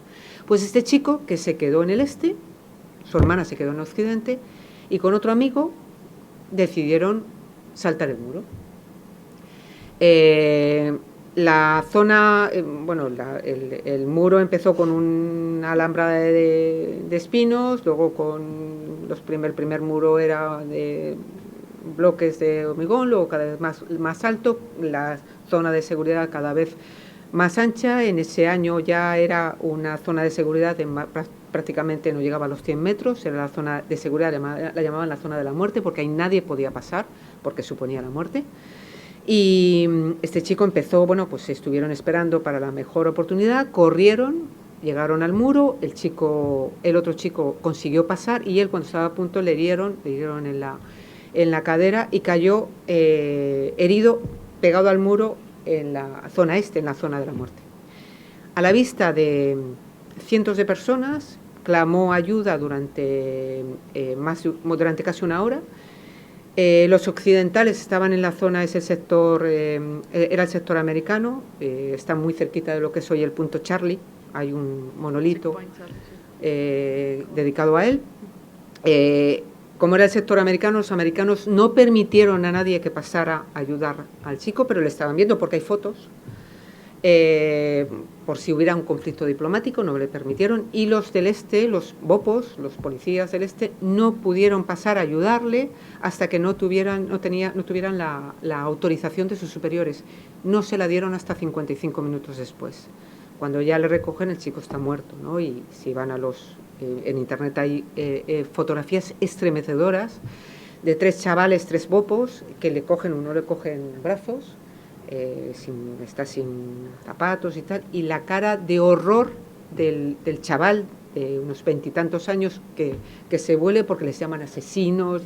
Pues este chico que se quedó en el este, su hermana se quedó en el occidente, y con otro amigo decidieron saltar el muro. La zona, el muro empezó con una alhambra de espinos, luego el primer muro era de bloques de hormigón, luego cada vez más alto, la zona de seguridad cada vez más ancha. En ese año ya era una zona de seguridad prácticamente no llegaba a los 100 metros, era la zona de seguridad, la llamaban la zona de la muerte, porque ahí nadie podía pasar, porque suponía la muerte. Y este chico empezó, pues estuvieron esperando para la mejor oportunidad, corrieron, llegaron al muro, el otro chico consiguió pasar y él cuando estaba a punto le hirieron en la cadera y cayó herido, pegado al muro en la zona este, en la zona de la muerte. A la vista de cientos de personas, clamó ayuda durante casi una hora. Los occidentales estaban en la zona, era el sector americano, está muy cerquita de lo que es hoy el punto Charlie, hay un monolito dedicado a él. Como era el sector americano, los americanos no permitieron a nadie que pasara a ayudar al chico, pero le estaban viendo porque hay fotos. Por si hubiera un conflicto diplomático, no le permitieron, y los del este, los bopos, los policías del este, no pudieron pasar a ayudarle hasta que no tuvieran la autorización de sus superiores. No se la dieron hasta 55 minutos después. Cuando ya le recogen, el chico está muerto, ¿no? Y si van en internet hay fotografías estremecedoras de 3 chavales, 3 bopos, que uno le coge en brazos, está sin zapatos y tal, y la cara de horror del chaval de unos 20 y tantos años que se vuelve porque les llaman asesinos.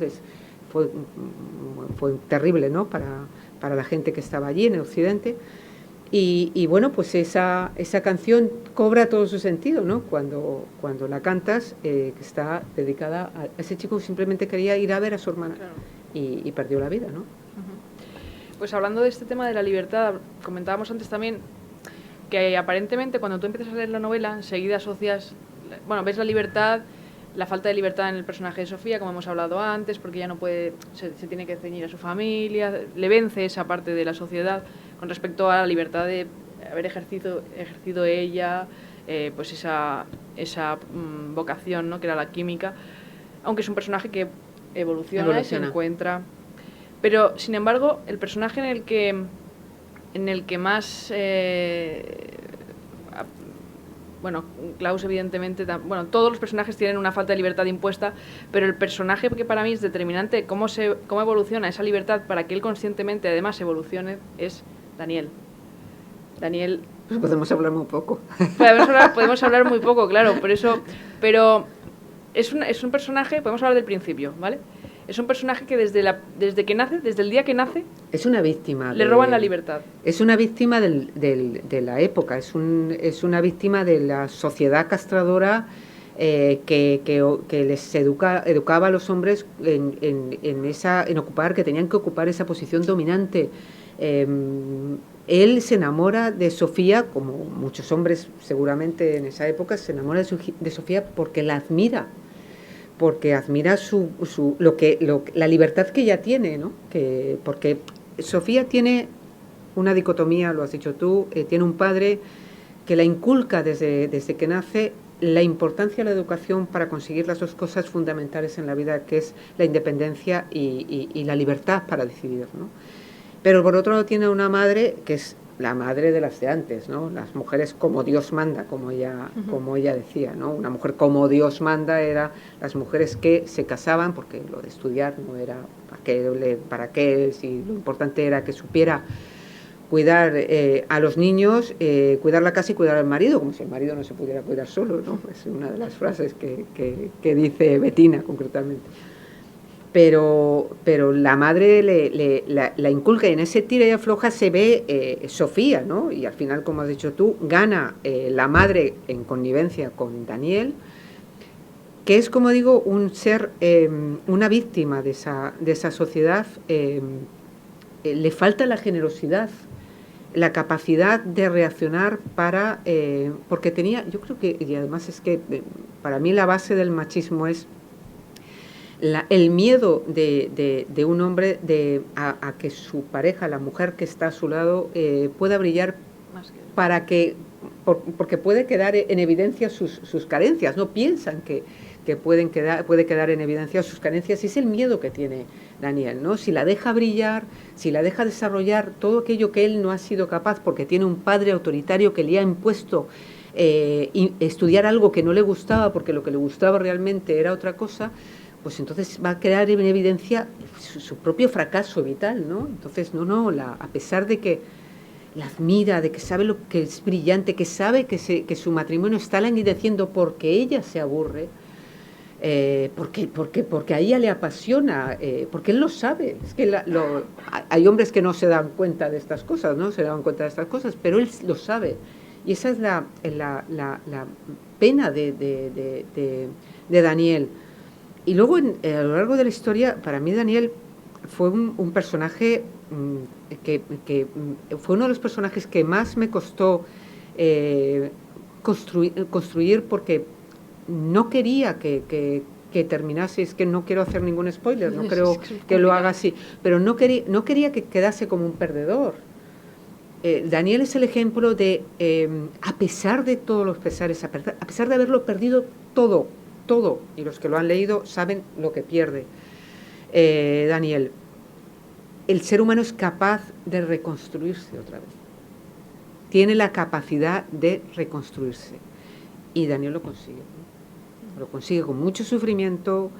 Fue terrible, ¿no? Para la gente que estaba allí en el occidente. Y bueno, pues esa canción cobra todo su sentido, ¿no? Cuando la cantas, que está dedicada a ese chico que simplemente quería ir a ver a su hermana. Claro. Y perdió la vida, ¿no? Pues hablando de este tema de la libertad, comentábamos antes también que aparentemente cuando tú empiezas a leer la novela, enseguida asocias, ves la libertad, la falta de libertad en el personaje de Sofía, como hemos hablado antes, porque ya no puede, se tiene que ceñir a su familia, le vence esa parte de la sociedad con respecto a la libertad de haber ejercido ella, pues esa vocación, ¿no? Que era la química, aunque es un personaje que evoluciona. Y se encuentra. Pero, sin embargo, el personaje en el que más... Klaus, evidentemente... todos los personajes tienen una falta de libertad impuesta, pero el personaje que para mí es determinante, cómo evoluciona esa libertad para que él conscientemente, además, evolucione, es Daniel. Pues podemos hablar muy poco. Podemos hablar muy poco, claro, pero es un personaje, podemos hablar del principio, ¿vale? Es un personaje que desde el día que nace... Es una víctima. Le roban la libertad. Es una víctima de la época, es una víctima de la sociedad castradora que les educaba a los hombres que tenían que ocupar esa posición dominante. Él se enamora de Sofía, como muchos hombres seguramente en esa época, se enamora de Sofía porque la admira. Porque admira la libertad que ella tiene, ¿no? Porque Sofía tiene una dicotomía, lo has dicho tú, tiene un padre que la inculca desde que nace la importancia de la educación para conseguir las 2 cosas fundamentales en la vida, que es la independencia y la libertad para decidir, ¿no? Pero por otro lado tiene una madre que es la madre de las de antes, ¿no? Las mujeres como Dios manda, como ella decía, ¿no? Una mujer como Dios manda era las mujeres que se casaban, porque lo de estudiar no era para qué, si lo importante era que supiera cuidar a los niños, cuidar la casa y cuidar al marido, como si el marido no se pudiera cuidar solo, ¿no? Es una de las frases que dice Bettina concretamente. Pero la madre la inculca, y en ese tira y afloja se ve Sofía, ¿no? Y al final, como has dicho tú, gana la madre en connivencia con Daniel, que es, como digo, un ser, una víctima de esa sociedad. Le falta la generosidad, la capacidad de reaccionar porque tenía, yo creo que, y además es que para mí la base del machismo es el miedo de un hombre a que su pareja, la mujer que está a su lado, pueda brillar, porque puede quedar en evidencia sus carencias, no piensan que puede quedar en evidencia sus carencias, y es el miedo que tiene Daniel, ¿no? Si la deja brillar, si la deja desarrollar todo aquello que él no ha sido capaz, porque tiene un padre autoritario que le ha impuesto estudiar algo que no le gustaba, porque lo que le gustaba realmente era otra cosa, pues entonces va a crear en evidencia su propio fracaso vital, ¿no? Entonces, a pesar de que la admira, de que sabe lo que es brillante, que sabe que su matrimonio está languideciendo porque ella se aburre, porque a ella le apasiona, porque él lo sabe. Es que hay hombres que no se dan cuenta de estas cosas, ¿no? Se dan cuenta de estas cosas, pero él lo sabe. Y esa es la pena de Daniel. Y luego, a lo largo de la historia, para mí Daniel fue un personaje que fue uno de los personajes que más me costó construir porque no quería que terminase. Es que no quiero hacer ningún spoiler, no creo que lo haga así, pero no quería que quedase como un perdedor. Daniel es el ejemplo de, a pesar de todos los pesares, a pesar de haberlo perdido todo, y los que lo han leído saben lo que pierde Daniel, el ser humano es capaz de reconstruirse otra vez. Tiene la capacidad de reconstruirse. Y Daniel lo consigue, ¿no? Lo consigue con mucho sufrimiento,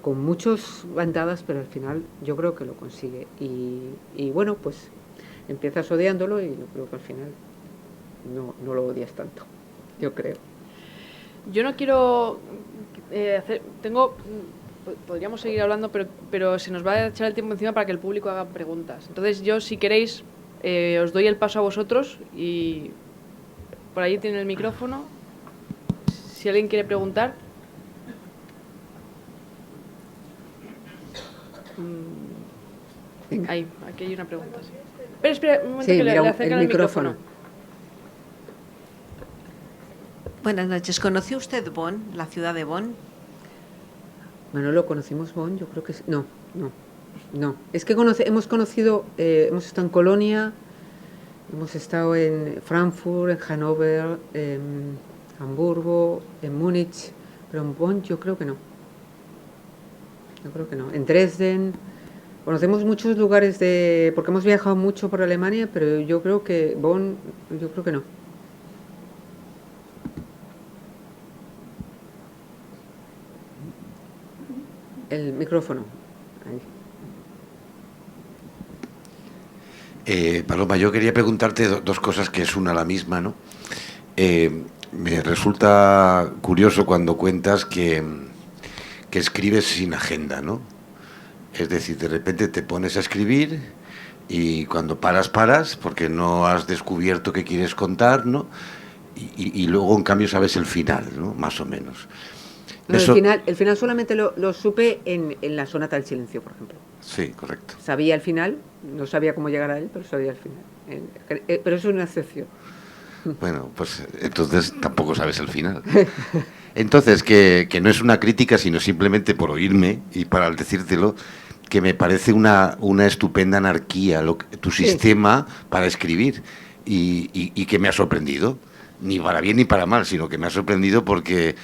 con muchas bandadas, pero al final yo creo que lo consigue. Y bueno, pues empiezas odiándolo y yo creo que al final no lo odias tanto, yo creo. Yo no quiero podríamos seguir hablando, pero se nos va a echar el tiempo encima para que el público haga preguntas. Entonces yo, si queréis, os doy el paso a vosotros y por ahí tiene el micrófono. Si alguien quiere preguntar. Ahí, aquí hay una pregunta. Sí. Pero espera un momento, sí, que le acercan el micrófono. Buenas noches. ¿Conoció usted Bonn, la ciudad de Bonn? Bueno, lo conocimos Bonn, yo creo que no. Es que hemos conocido, hemos estado en Colonia, hemos estado en Frankfurt, en Hannover, en Hamburgo, en Múnich, pero en Bonn yo creo que no. En Dresden. Conocemos muchos lugares porque hemos viajado mucho por Alemania, pero yo creo que Bonn, yo creo que no. El micrófono. Paloma, yo quería preguntarte dos cosas que es una la misma, ¿no? Me resulta curioso cuando cuentas que escribes sin agenda, ¿no? Es decir, de repente te pones a escribir y cuando paras, porque no has descubierto qué quieres contar, ¿no? Y luego, en cambio, sabes el final, ¿no? Más o menos. No, el final solamente lo supe en La sonata del silencio, por ejemplo. Sí, correcto. Sabía el final, no sabía cómo llegar a él, pero sabía el final. Pero eso es una excepción. Bueno, pues entonces tampoco sabes el final. Entonces, que no es una crítica, sino simplemente por oírme y para decírtelo, que me parece una estupenda anarquía tu sistema para escribir y que me ha sorprendido, ni para bien ni para mal, sino que me ha sorprendido porque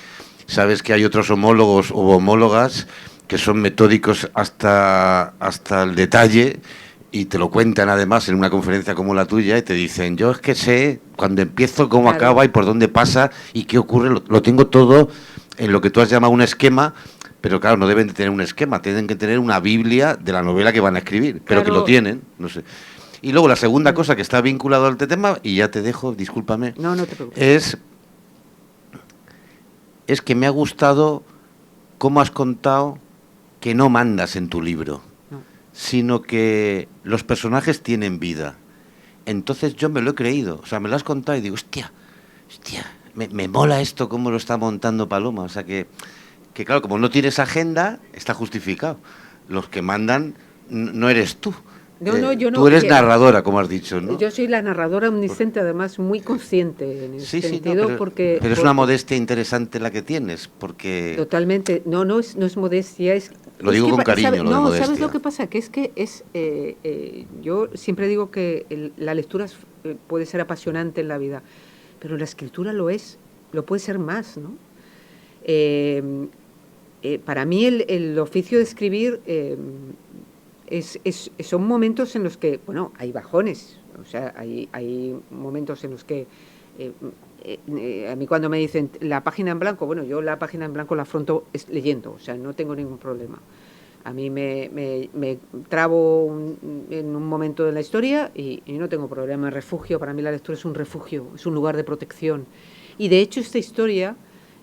sabes que hay otros homólogos o homólogas que son metódicos hasta el detalle y te lo cuentan además en una conferencia como la tuya y te dicen, yo es que sé cuando empiezo cómo acaba y por dónde pasa y qué ocurre, lo tengo todo en lo que tú has llamado un esquema, pero claro, no deben de tener un esquema, tienen que tener una biblia de la novela que van a escribir, pero que lo tienen, no sé. Y luego la segunda cosa que está vinculado al tema, y ya te dejo, discúlpame, no te preocupes, es que me ha gustado cómo has contado que no mandas en tu libro, sino que los personajes tienen vida. Entonces yo me lo he creído, o sea, me lo has contado y digo, hostia, me mola esto, cómo lo está montando Paloma. O sea, que claro, como no tienes agenda, está justificado. Los que mandan no eres tú. No, yo no. Tú eres narradora, como has dicho, ¿no? Yo soy la narradora omnisciente, además muy consciente en ese sentido, pero es una modestia interesante la que tienes, porque... Totalmente, no es modestia, Lo digo con cariño, lo de modestia. ¿Sabes lo que pasa? Que yo siempre digo que la lectura puede ser apasionante en la vida, pero la escritura lo puede ser más, ¿no? Para mí el oficio de escribir... son momentos en los que, bueno, hay bajones, o sea, hay momentos en los que a mí cuando me dicen la página en blanco, bueno, yo la página en blanco la afronto leyendo, o sea, no tengo ningún problema. A mí me trabo en un momento de la historia y no tengo problema, me refugio. Para mí la lectura es un refugio, es un lugar de protección. Y de hecho esta historia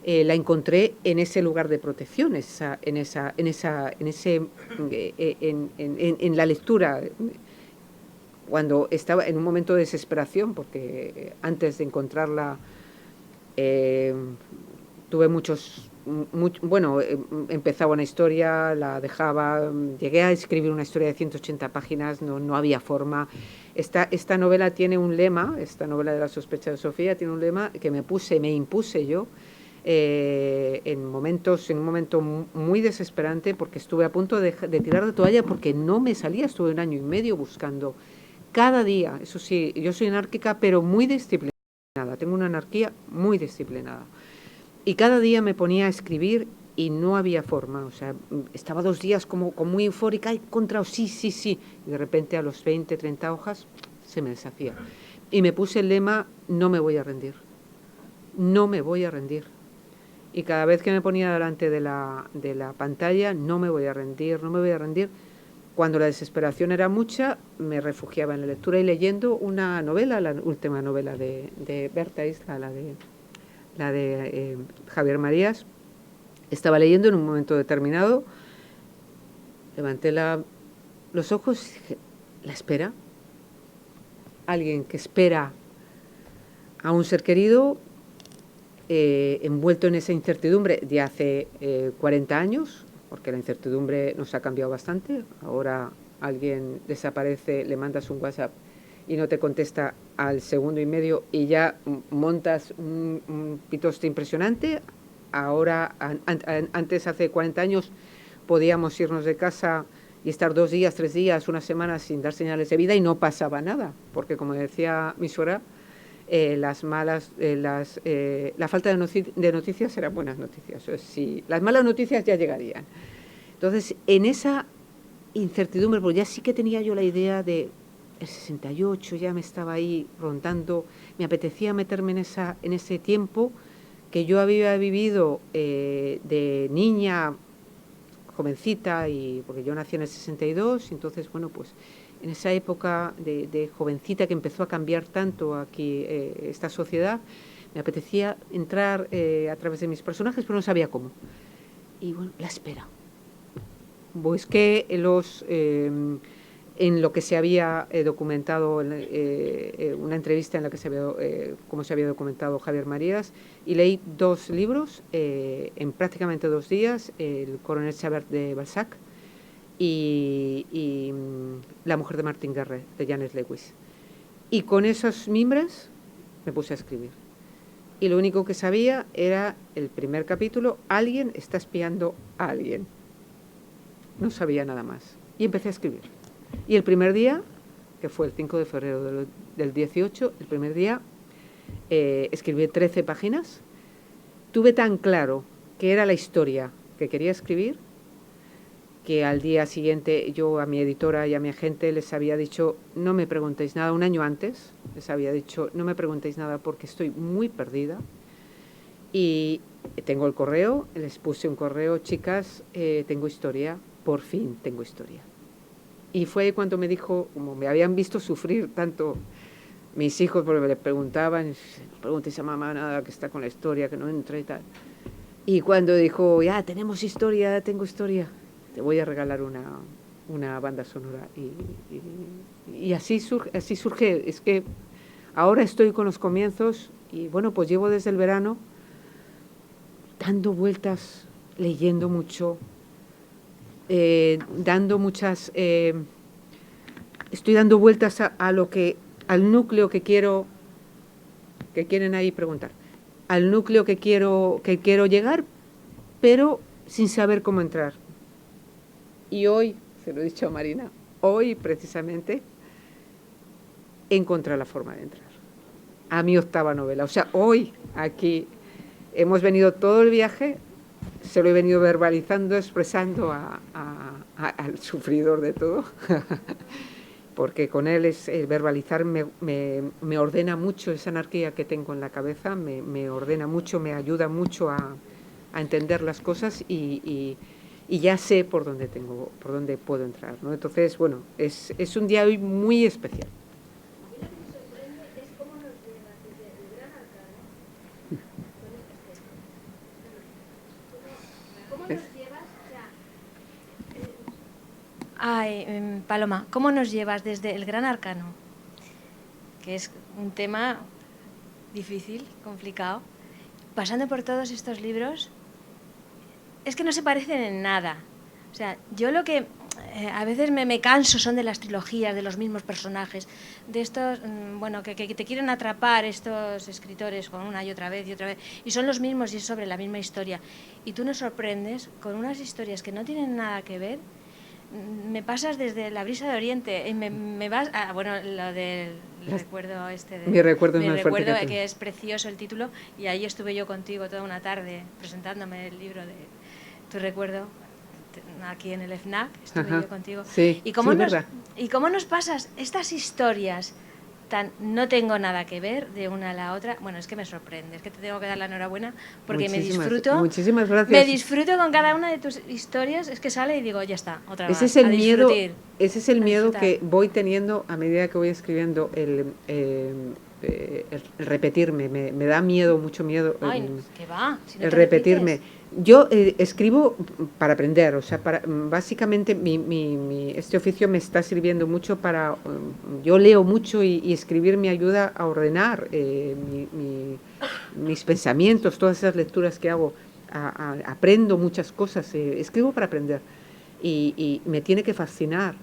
la encontré en ese lugar de protección, en la lectura, cuando estaba en un momento de desesperación, porque antes de encontrarla tuve muchos bueno, empezaba una historia, la dejaba, llegué a escribir una historia de 180 páginas, no había forma. Esta novela tiene un lema, esta novela de la sospecha de Sofía tiene un lema que me impuse yo, en un momento muy desesperante, porque estuve a punto de tirar de toalla porque no me salía, estuve 1 año y medio buscando. Cada día, eso sí, yo soy anárquica, pero muy disciplinada, tengo una anarquía muy disciplinada. Y cada día me ponía a escribir y no había forma, o sea, estaba 2 días como muy eufórica, y sí, y de repente a los 20, 30 hojas se me deshacía. Y me puse el lema, no me voy a rendir, no me voy a rendir. Y cada vez que me ponía delante de la pantalla, no me voy a rendir, no me voy a rendir. Cuando la desesperación era mucha, me refugiaba en la lectura y leyendo una novela, la última novela de Berta Isla, la de Javier Marías. Estaba leyendo en un momento determinado, levanté los ojos y dije, ¿la espera? Alguien que espera a un ser querido, envuelto en esa incertidumbre de hace 40 años, porque la incertidumbre nos ha cambiado bastante. Ahora alguien desaparece, le mandas un WhatsApp y no te contesta al 1,5 segundos y ya montas un pitoste impresionante. Ahora, antes, hace 40 años, podíamos irnos de casa y estar 2 días, 3 días, 1 semana sin dar señales de vida y no pasaba nada, porque como decía mi suegra, la falta de noticias eran buenas noticias. O sea, sí, las malas noticias ya llegarían. Entonces, en esa incertidumbre, porque ya sí que tenía yo la idea de el 68, ya me estaba ahí rondando, me apetecía meterme en ese tiempo que yo había vivido de niña, jovencita, porque yo nací en el 62, entonces, bueno, pues en esa época de jovencita que empezó a cambiar tanto aquí esta sociedad, me apetecía entrar a través de mis personajes, pero no sabía cómo. Y bueno, la espera. Busqué en lo que se había documentado, una entrevista en la que cómo se había documentado Javier Marías, y leí 2 libros en prácticamente 2 días, El coronel Chabert de Balzac y La mujer de Martin Guerre de Janet Lewis. Y con esos mimbres me puse a escribir. Y lo único que sabía era el primer capítulo, alguien está espiando a alguien. No sabía nada más. Y empecé a escribir. Y el primer día, que fue el 5 de febrero del 18, el primer día escribí 13 páginas. Tuve tan claro que era la historia que quería escribir, que al día siguiente yo a mi editora y a mi agente les había dicho, no me preguntéis nada, 1 año antes les había dicho, no me preguntéis nada porque estoy muy perdida. Y tengo el correo, les puse un correo, chicas, tengo historia, por fin tengo historia. Y fue cuando me dijo, como me habían visto sufrir tanto mis hijos, porque me le preguntaban, no preguntéis a mamá nada, que está con la historia, que no entra y tal. Y cuando dijo, ya tenemos historia, tengo historia, te voy a regalar una banda sonora. Y así surge, es que ahora estoy con los comienzos y bueno, pues llevo desde el verano dando vueltas, leyendo mucho, estoy dando vueltas al núcleo que quieren ahí preguntar, al núcleo que quiero llegar, pero sin saber cómo entrar. Y hoy, se lo he dicho a Marina, hoy precisamente he encontrado la forma de entrar a mi 8ª novela. O sea, hoy aquí hemos venido todo el viaje, se lo he venido verbalizando, expresando al sufridor de todo, porque con él el verbalizar me ordena mucho esa anarquía que tengo en la cabeza, me ordena mucho, me ayuda mucho a entender las cosas y ya sé por dónde puedo entrar, ¿no? Entonces, bueno, es un día hoy muy especial. Paloma, ¿cómo nos llevas desde el Gran Arcano? Que es un tema difícil, complicado, pasando por todos estos libros es que no se parecen en nada. O sea, yo lo que a veces me canso son de las trilogías, de los mismos personajes, de estos, bueno, que te quieren atrapar estos escritores con una y otra vez, y son los mismos y es sobre la misma historia. Y tú nos sorprendes con unas historias que no tienen nada que ver. Me pasas desde La brisa de Oriente y me vas a, bueno, lo del recuerdo este de... Mi recuerdo es mi más fuerte recuerdo, que tú. que es precioso el título, y ahí estuve yo contigo toda una tarde presentándome el libro de Tu recuerdo, aquí en el FNAC, estuve Ajá, yo contigo. sí, ¿Y cómo, sí, nos, verdad. ¿Y cómo nos pasas estas historias tan no tengo nada que ver de una a la otra? Bueno, es que me sorprende, es que te tengo que dar la enhorabuena porque Muchísimas gracias. me disfruto con cada una de tus historias, es que sale y digo, ya está, otra vez. Ese es el miedo, A disfrutar. que voy teniendo a medida que voy escribiendo, el repetirme. Me da miedo, mucho miedo. Ay, ¿qué va? Si no el te repetirme. repites. Yo escribo para aprender, o sea, básicamente este oficio me está sirviendo mucho para... yo leo mucho y escribir me ayuda a ordenar mis pensamientos, todas esas lecturas que hago. Aprendo muchas cosas, escribo para aprender y me tiene que fascinar.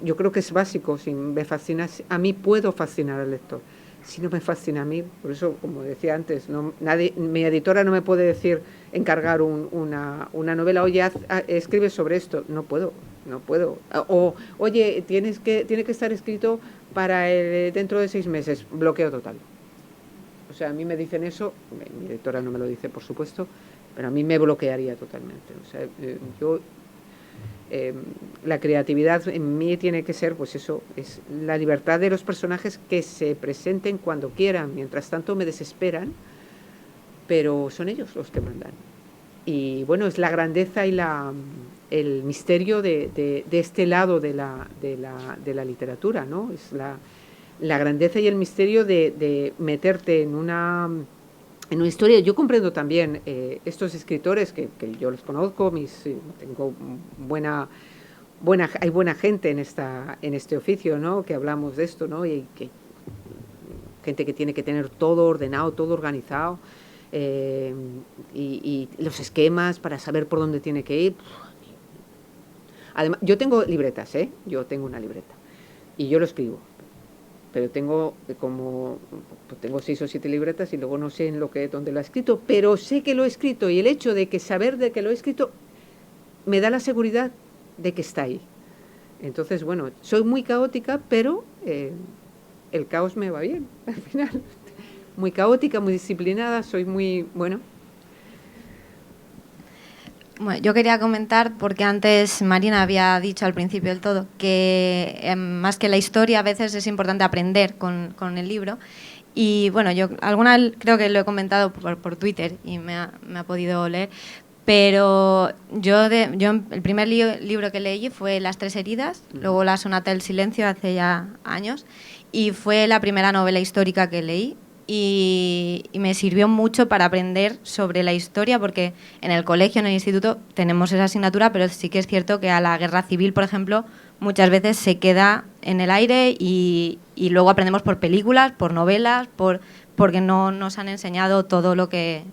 Yo creo que es básico, si me fascina a mí puedo fascinar al lector. Si no me fascina a mí, por eso, como decía antes, mi editora no me puede decir, encargar una novela, oye, escribe sobre esto. No puedo. O, oye, tiene que estar escrito para dentro de 6 meses. Bloqueo total. O sea, a mí me dicen eso, mi editora no me lo dice, por supuesto, pero a mí me bloquearía totalmente. O sea, la creatividad en mí tiene que ser, pues eso, es la libertad de los personajes que se presenten cuando quieran. Mientras tanto me desesperan, pero son ellos los que mandan. Y bueno, es la grandeza y el misterio de este lado de la literatura, ¿no? Es la grandeza y el misterio de meterte en una historia. Yo comprendo también estos escritores que yo los conozco, tengo hay buena gente en este oficio, ¿no? Que hablamos de esto, ¿no? Y gente que tiene que tener todo ordenado, todo organizado, y los esquemas para saber por dónde tiene que ir. Además, yo tengo libretas, yo tengo una libreta y yo lo escribo. Pero tengo 6 o 7 libretas y luego no sé dónde lo he escrito, pero sé que lo he escrito, y el hecho de saber de que lo he escrito me da la seguridad de que está ahí. Entonces, bueno, soy muy caótica, pero el caos me va bien, al final. Muy caótica, muy disciplinada, soy muy, bueno. Bueno, yo quería comentar, porque antes Marina había dicho al principio del todo, que más que la historia a veces es importante aprender con el libro. Y bueno, yo creo que lo he comentado por Twitter y me ha podido leer, pero yo el primer libro que leí fue Las tres heridas, luego La sonata del silencio hace ya años, y fue la primera novela histórica que leí. Y me sirvió mucho para aprender sobre la historia, porque en el colegio, en el instituto, tenemos esa asignatura, pero sí que es cierto que a la guerra civil, por ejemplo, muchas veces se queda en el aire y luego aprendemos por películas, por novelas, porque no nos han enseñado todo lo que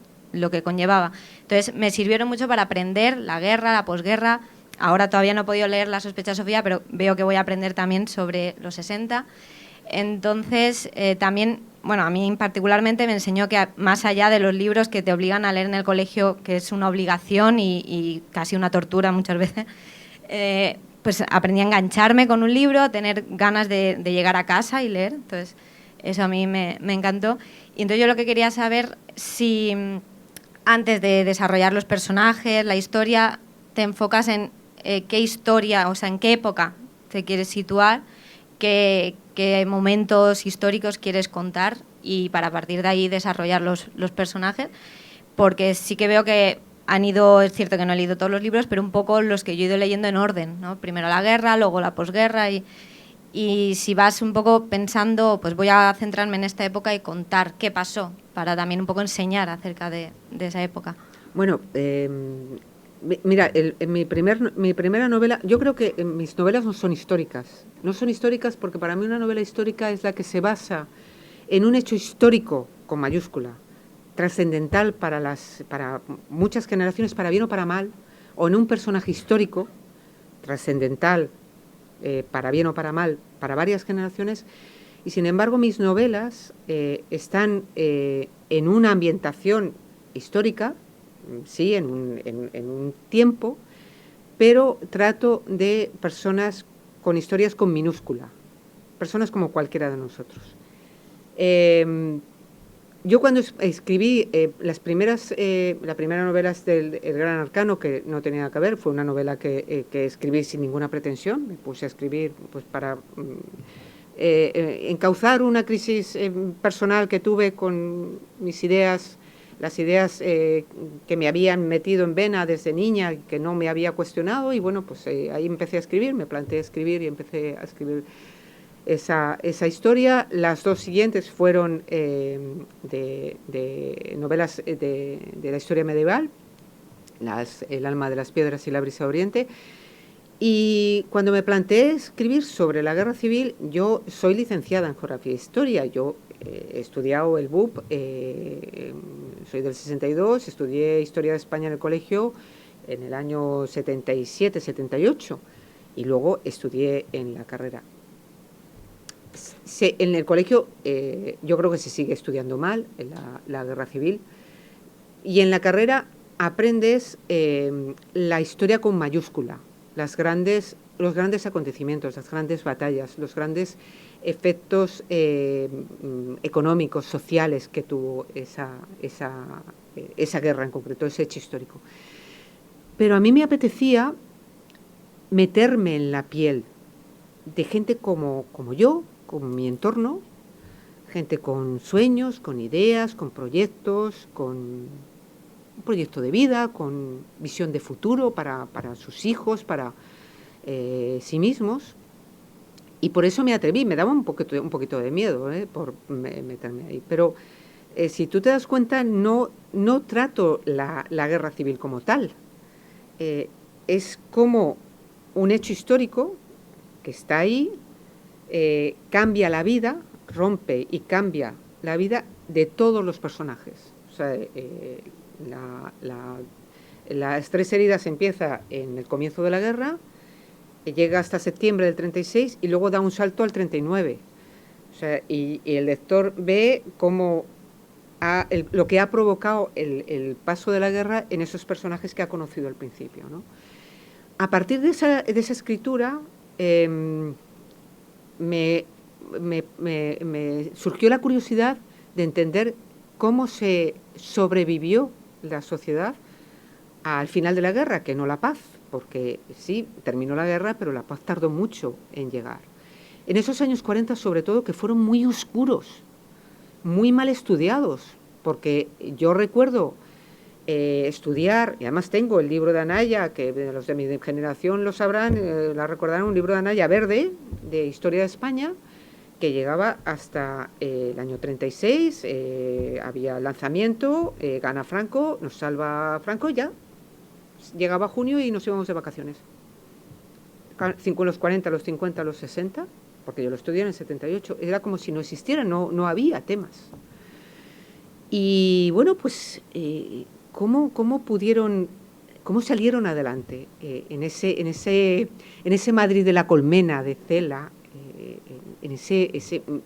conllevaba. Entonces me sirvieron mucho para aprender la guerra, la posguerra. Ahora todavía no he podido leer La sospecha de Sofía, pero veo que voy a aprender también sobre los 60. Entonces también... Bueno, a mí particularmente me enseñó que más allá de los libros que te obligan a leer en el colegio, que es una obligación y casi una tortura muchas veces, pues aprendí a engancharme con un libro, a tener ganas de llegar a casa y leer. Entonces, eso a mí me encantó. Y entonces yo lo que quería saber, si antes de desarrollar los personajes, la historia, te enfocas en qué historia, o sea, en qué época te quieres situar, qué momentos históricos quieres contar, y para partir de ahí desarrollar los personajes, porque sí que veo que es cierto que no he leído todos los libros, pero un poco los que yo he ido leyendo en orden, ¿no? Primero la guerra, luego la posguerra, y si vas un poco pensando, pues voy a centrarme en esta época y contar qué pasó, para también un poco enseñar acerca de esa época. Bueno, mira, mi primera novela, yo creo que mis novelas no son históricas. No son históricas porque para mí una novela histórica es la que se basa en un hecho histórico con mayúscula, trascendental para muchas generaciones, para bien o para mal, o en un personaje histórico trascendental, para bien o para mal, para varias generaciones, y sin embargo mis novelas están en una ambientación histórica, sí, en un tiempo, pero trato de personas con historias con minúscula, personas como cualquiera de nosotros. Yo cuando escribí la primera novela es del El Gran Arcano, que no tenía nada que ver, fue una novela que escribí sin ninguna pretensión, me puse a escribir pues para encauzar una crisis personal que tuve con mis ideas, las ideas que me habían metido en vena desde niña, que no me había cuestionado, y bueno, pues ahí empecé a escribir, me planteé escribir y empecé a escribir esa historia. Las dos siguientes fueron de novelas de la historia medieval, El alma de las piedras y La brisa de Oriente. Y cuando me planteé escribir sobre la guerra civil, yo soy licenciada en Geografía e Historia, yo he estudiado el BUP, soy del 62, estudié Historia de España en el colegio en el año 77, 78, y luego estudié en la carrera. En el colegio yo creo que se sigue estudiando mal la guerra civil, y en la carrera aprendes la historia con mayúscula, los grandes acontecimientos, las grandes batallas, los grandes efectos económicos, sociales que tuvo esa guerra en concreto, ese hecho histórico. Pero a mí me apetecía meterme en la piel de gente como yo, con mi entorno, gente con sueños, con ideas, con proyectos, con un proyecto de vida, con visión de futuro para sus hijos, para sí mismos. Y por eso me atreví, me daba un poquito de miedo por meterme ahí. Pero si tú te das cuenta, no trato la guerra civil como tal. Es como un hecho histórico que está ahí, cambia la vida, rompe y cambia la vida de todos los personajes. O sea, las tres heridas empieza en el comienzo de la guerra, llega hasta septiembre del 36 y luego da un salto al 39. O sea, y el lector ve cómo lo que ha provocado el paso de la guerra en esos personajes que ha conocido al principio, ¿no? A partir de esa escritura me surgió la curiosidad de entender cómo se sobrevivió la sociedad al final de la guerra, que no la paz, porque sí, terminó la guerra, pero la paz tardó mucho en llegar. En esos años 40, sobre todo, que fueron muy oscuros, muy mal estudiados, porque yo recuerdo estudiar, y además tengo el libro de Anaya, que los de mi generación lo sabrán, la recordarán, un libro de Anaya verde, de Historia de España, que llegaba hasta el año 36, había lanzamiento, gana Franco, nos salva Franco, ya llegaba junio y nos íbamos de vacaciones. Los 40, los 50, los 60, porque yo lo estudié en el 78, era como si no existiera, no había temas. Y bueno, pues, ¿cómo salieron adelante en ese Madrid de la colmena, de Cela?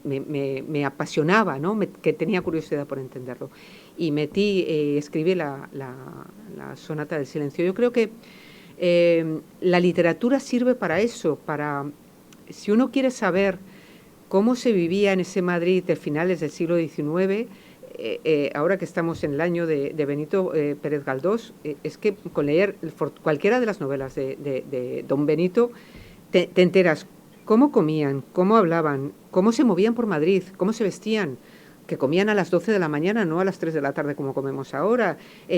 Me apasionaba, ¿no? Que tenía curiosidad por entenderlo. Y escribí la Sonata del Silencio. Yo creo que la literatura sirve para eso, si uno quiere saber cómo se vivía en ese Madrid de finales del siglo XIX, ahora que estamos en el año de Benito Pérez Galdós, es que con leer cualquiera de las novelas de don Benito te enteras cómo comían, cómo hablaban, cómo se movían por Madrid, cómo se vestían, que comían a las 12 de la mañana, no a las 3 de la tarde como comemos ahora,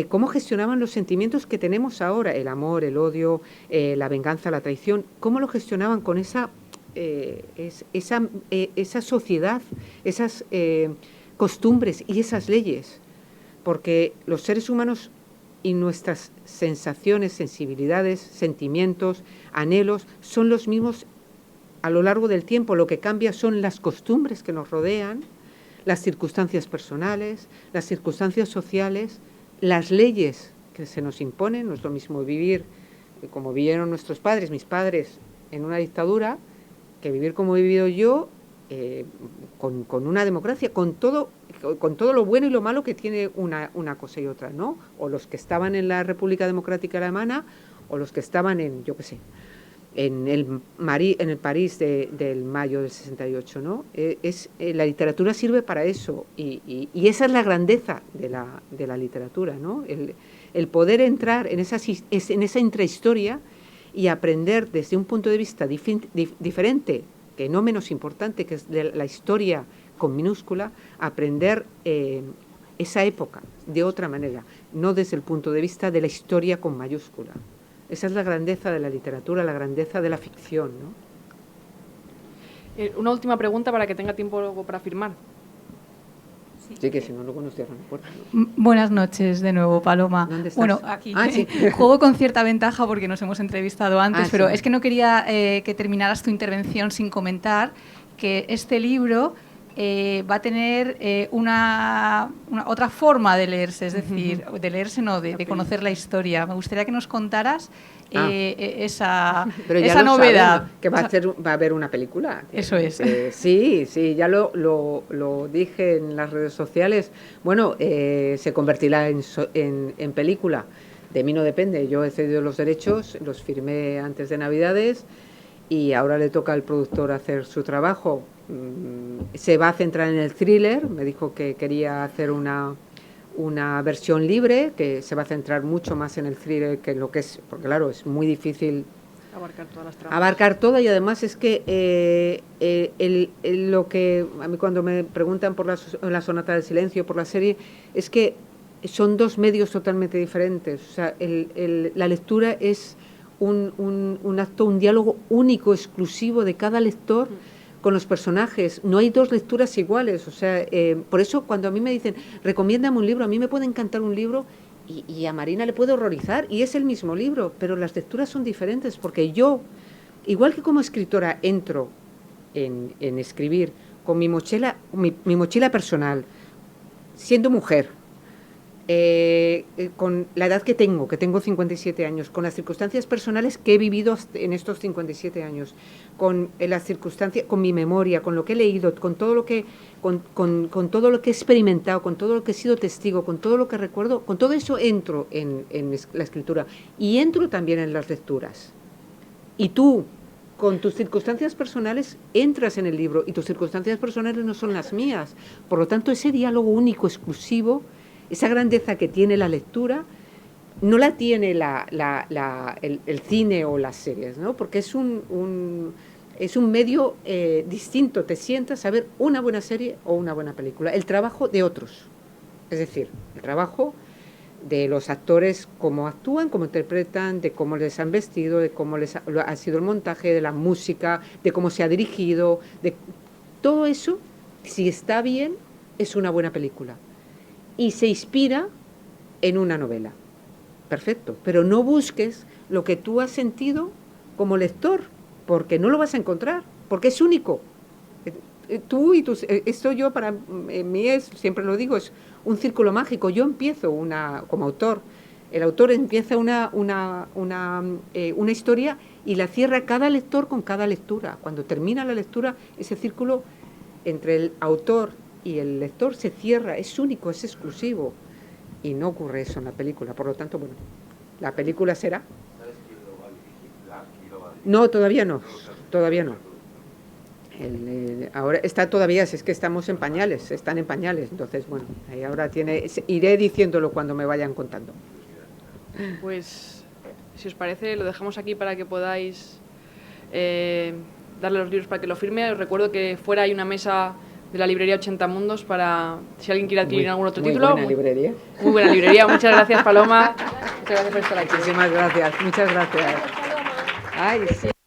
cómo gestionaban los sentimientos que tenemos ahora, el amor, el odio, la venganza, la traición, cómo lo gestionaban con esa sociedad, esas costumbres y esas leyes, porque los seres humanos y nuestras sensaciones, sensibilidades, sentimientos, anhelos, son los mismos a lo largo del tiempo. Lo que cambia son las costumbres que nos rodean, las circunstancias personales, las circunstancias sociales, las leyes que se nos imponen. No es lo mismo vivir como vivieron nuestros padres, mis padres, en una dictadura, que vivir como he vivido yo, con una democracia, con todo lo bueno y lo malo que tiene una cosa y otra, ¿no? O los que estaban en la República Democrática Alemana, o los que estaban en, yo qué sé, en el París del mayo del 68, ¿no? La literatura sirve para eso, y esa es la grandeza de la literatura, ¿no? El poder entrar en esa intrahistoria y aprender desde un punto de vista diferente, que no menos importante, que es de la historia con minúscula, aprender esa época de otra manera, no desde el punto de vista de la historia con mayúscula. Esa es la grandeza de la literatura, la grandeza de la ficción, ¿no? Una última pregunta para que tenga tiempo luego para firmar. Sí, que si no, luego nos cierran la puerta, ¿no? Buenas noches de nuevo, Paloma. ¿Dónde estás? Bueno, aquí. Sí. Juego con cierta ventaja porque nos hemos entrevistado antes, pero sí. Es que no quería que terminaras tu intervención sin comentar que este libro va a tener una otra forma de leerse, es decir, de leerse no, de conocer la historia. Me gustaría que nos contaras esa novedad. Sabemos, que va a haber una película. Eso es. Sí, ya lo dije en las redes sociales. Bueno, se convertirá en película. De mí no depende. Yo he cedido los derechos, los firmé antes de Navidades y ahora le toca al productor hacer su trabajo. Se va a centrar en el thriller. Me dijo que quería hacer una versión libre, que se va a centrar mucho más en el thriller que en lo que es, porque claro, es muy difícil abarcar todas las tramas. Abarcar todo, y además es que lo que a mí cuando me preguntan por la Sonata del Silencio, por la serie, es que son dos medios totalmente diferentes. O sea, la lectura es un acto, un diálogo único, exclusivo de cada lector con los personajes. No hay dos lecturas iguales. O sea, por eso cuando a mí me dicen, recomiéndame un libro, a mí me puede encantar un libro y a Marina le puede horrorizar, y es el mismo libro, pero las lecturas son diferentes, porque yo, igual que como escritora entro en escribir con mi mochila personal, siendo mujer, con la edad que tengo 57 años, con las circunstancias personales que he vivido en estos 57 años, con las circunstancias, con mi memoria, con lo que he leído, con todo lo que todo lo que he experimentado, con todo lo que he sido testigo, con todo lo que recuerdo, con todo eso entro en la escritura, y entro también en las lecturas. Y tú, con tus circunstancias personales, entras en el libro, y tus circunstancias personales no son las mías. Por lo tanto, ese diálogo único, exclusivo, esa grandeza que tiene la lectura, no la tiene el cine o las series, ¿no? Porque es un medio distinto. Te sientas a ver una buena serie o una buena película. El trabajo de otros, es decir, el trabajo de los actores, cómo actúan, cómo interpretan, de cómo les han vestido, de cómo ha sido el montaje, de la música, de cómo se ha dirigido, de todo eso, si está bien, es una buena película. Y se inspira en una novela. Perfecto, pero no busques lo que tú has sentido como lector, porque no lo vas a encontrar, porque es único. Tú y esto yo para mí siempre lo digo, es un círculo mágico. Yo empiezo como autor, el autor empieza una historia y la cierra cada lector con cada lectura. Cuando termina la lectura, ese círculo entre el autor y el lector se cierra, es único, es exclusivo, y no ocurre eso en la película. Por lo tanto, bueno, la película será... ¿Sabes quién lo va a dirigir? No, todavía no. Ahora está todavía, es que están en pañales, entonces bueno, ahí ahora iré diciéndolo cuando me vayan contando. Pues, si os parece, lo dejamos aquí para que podáis darle los libros para que lo firme. Os recuerdo que fuera hay una mesa de la librería 80 Mundos para si alguien quiere adquirir algún otro título. Muy buena librería. Muchas gracias, Paloma. Muchas gracias por estar aquí. Muchísimas gracias. Muchas gracias. Ay, sí.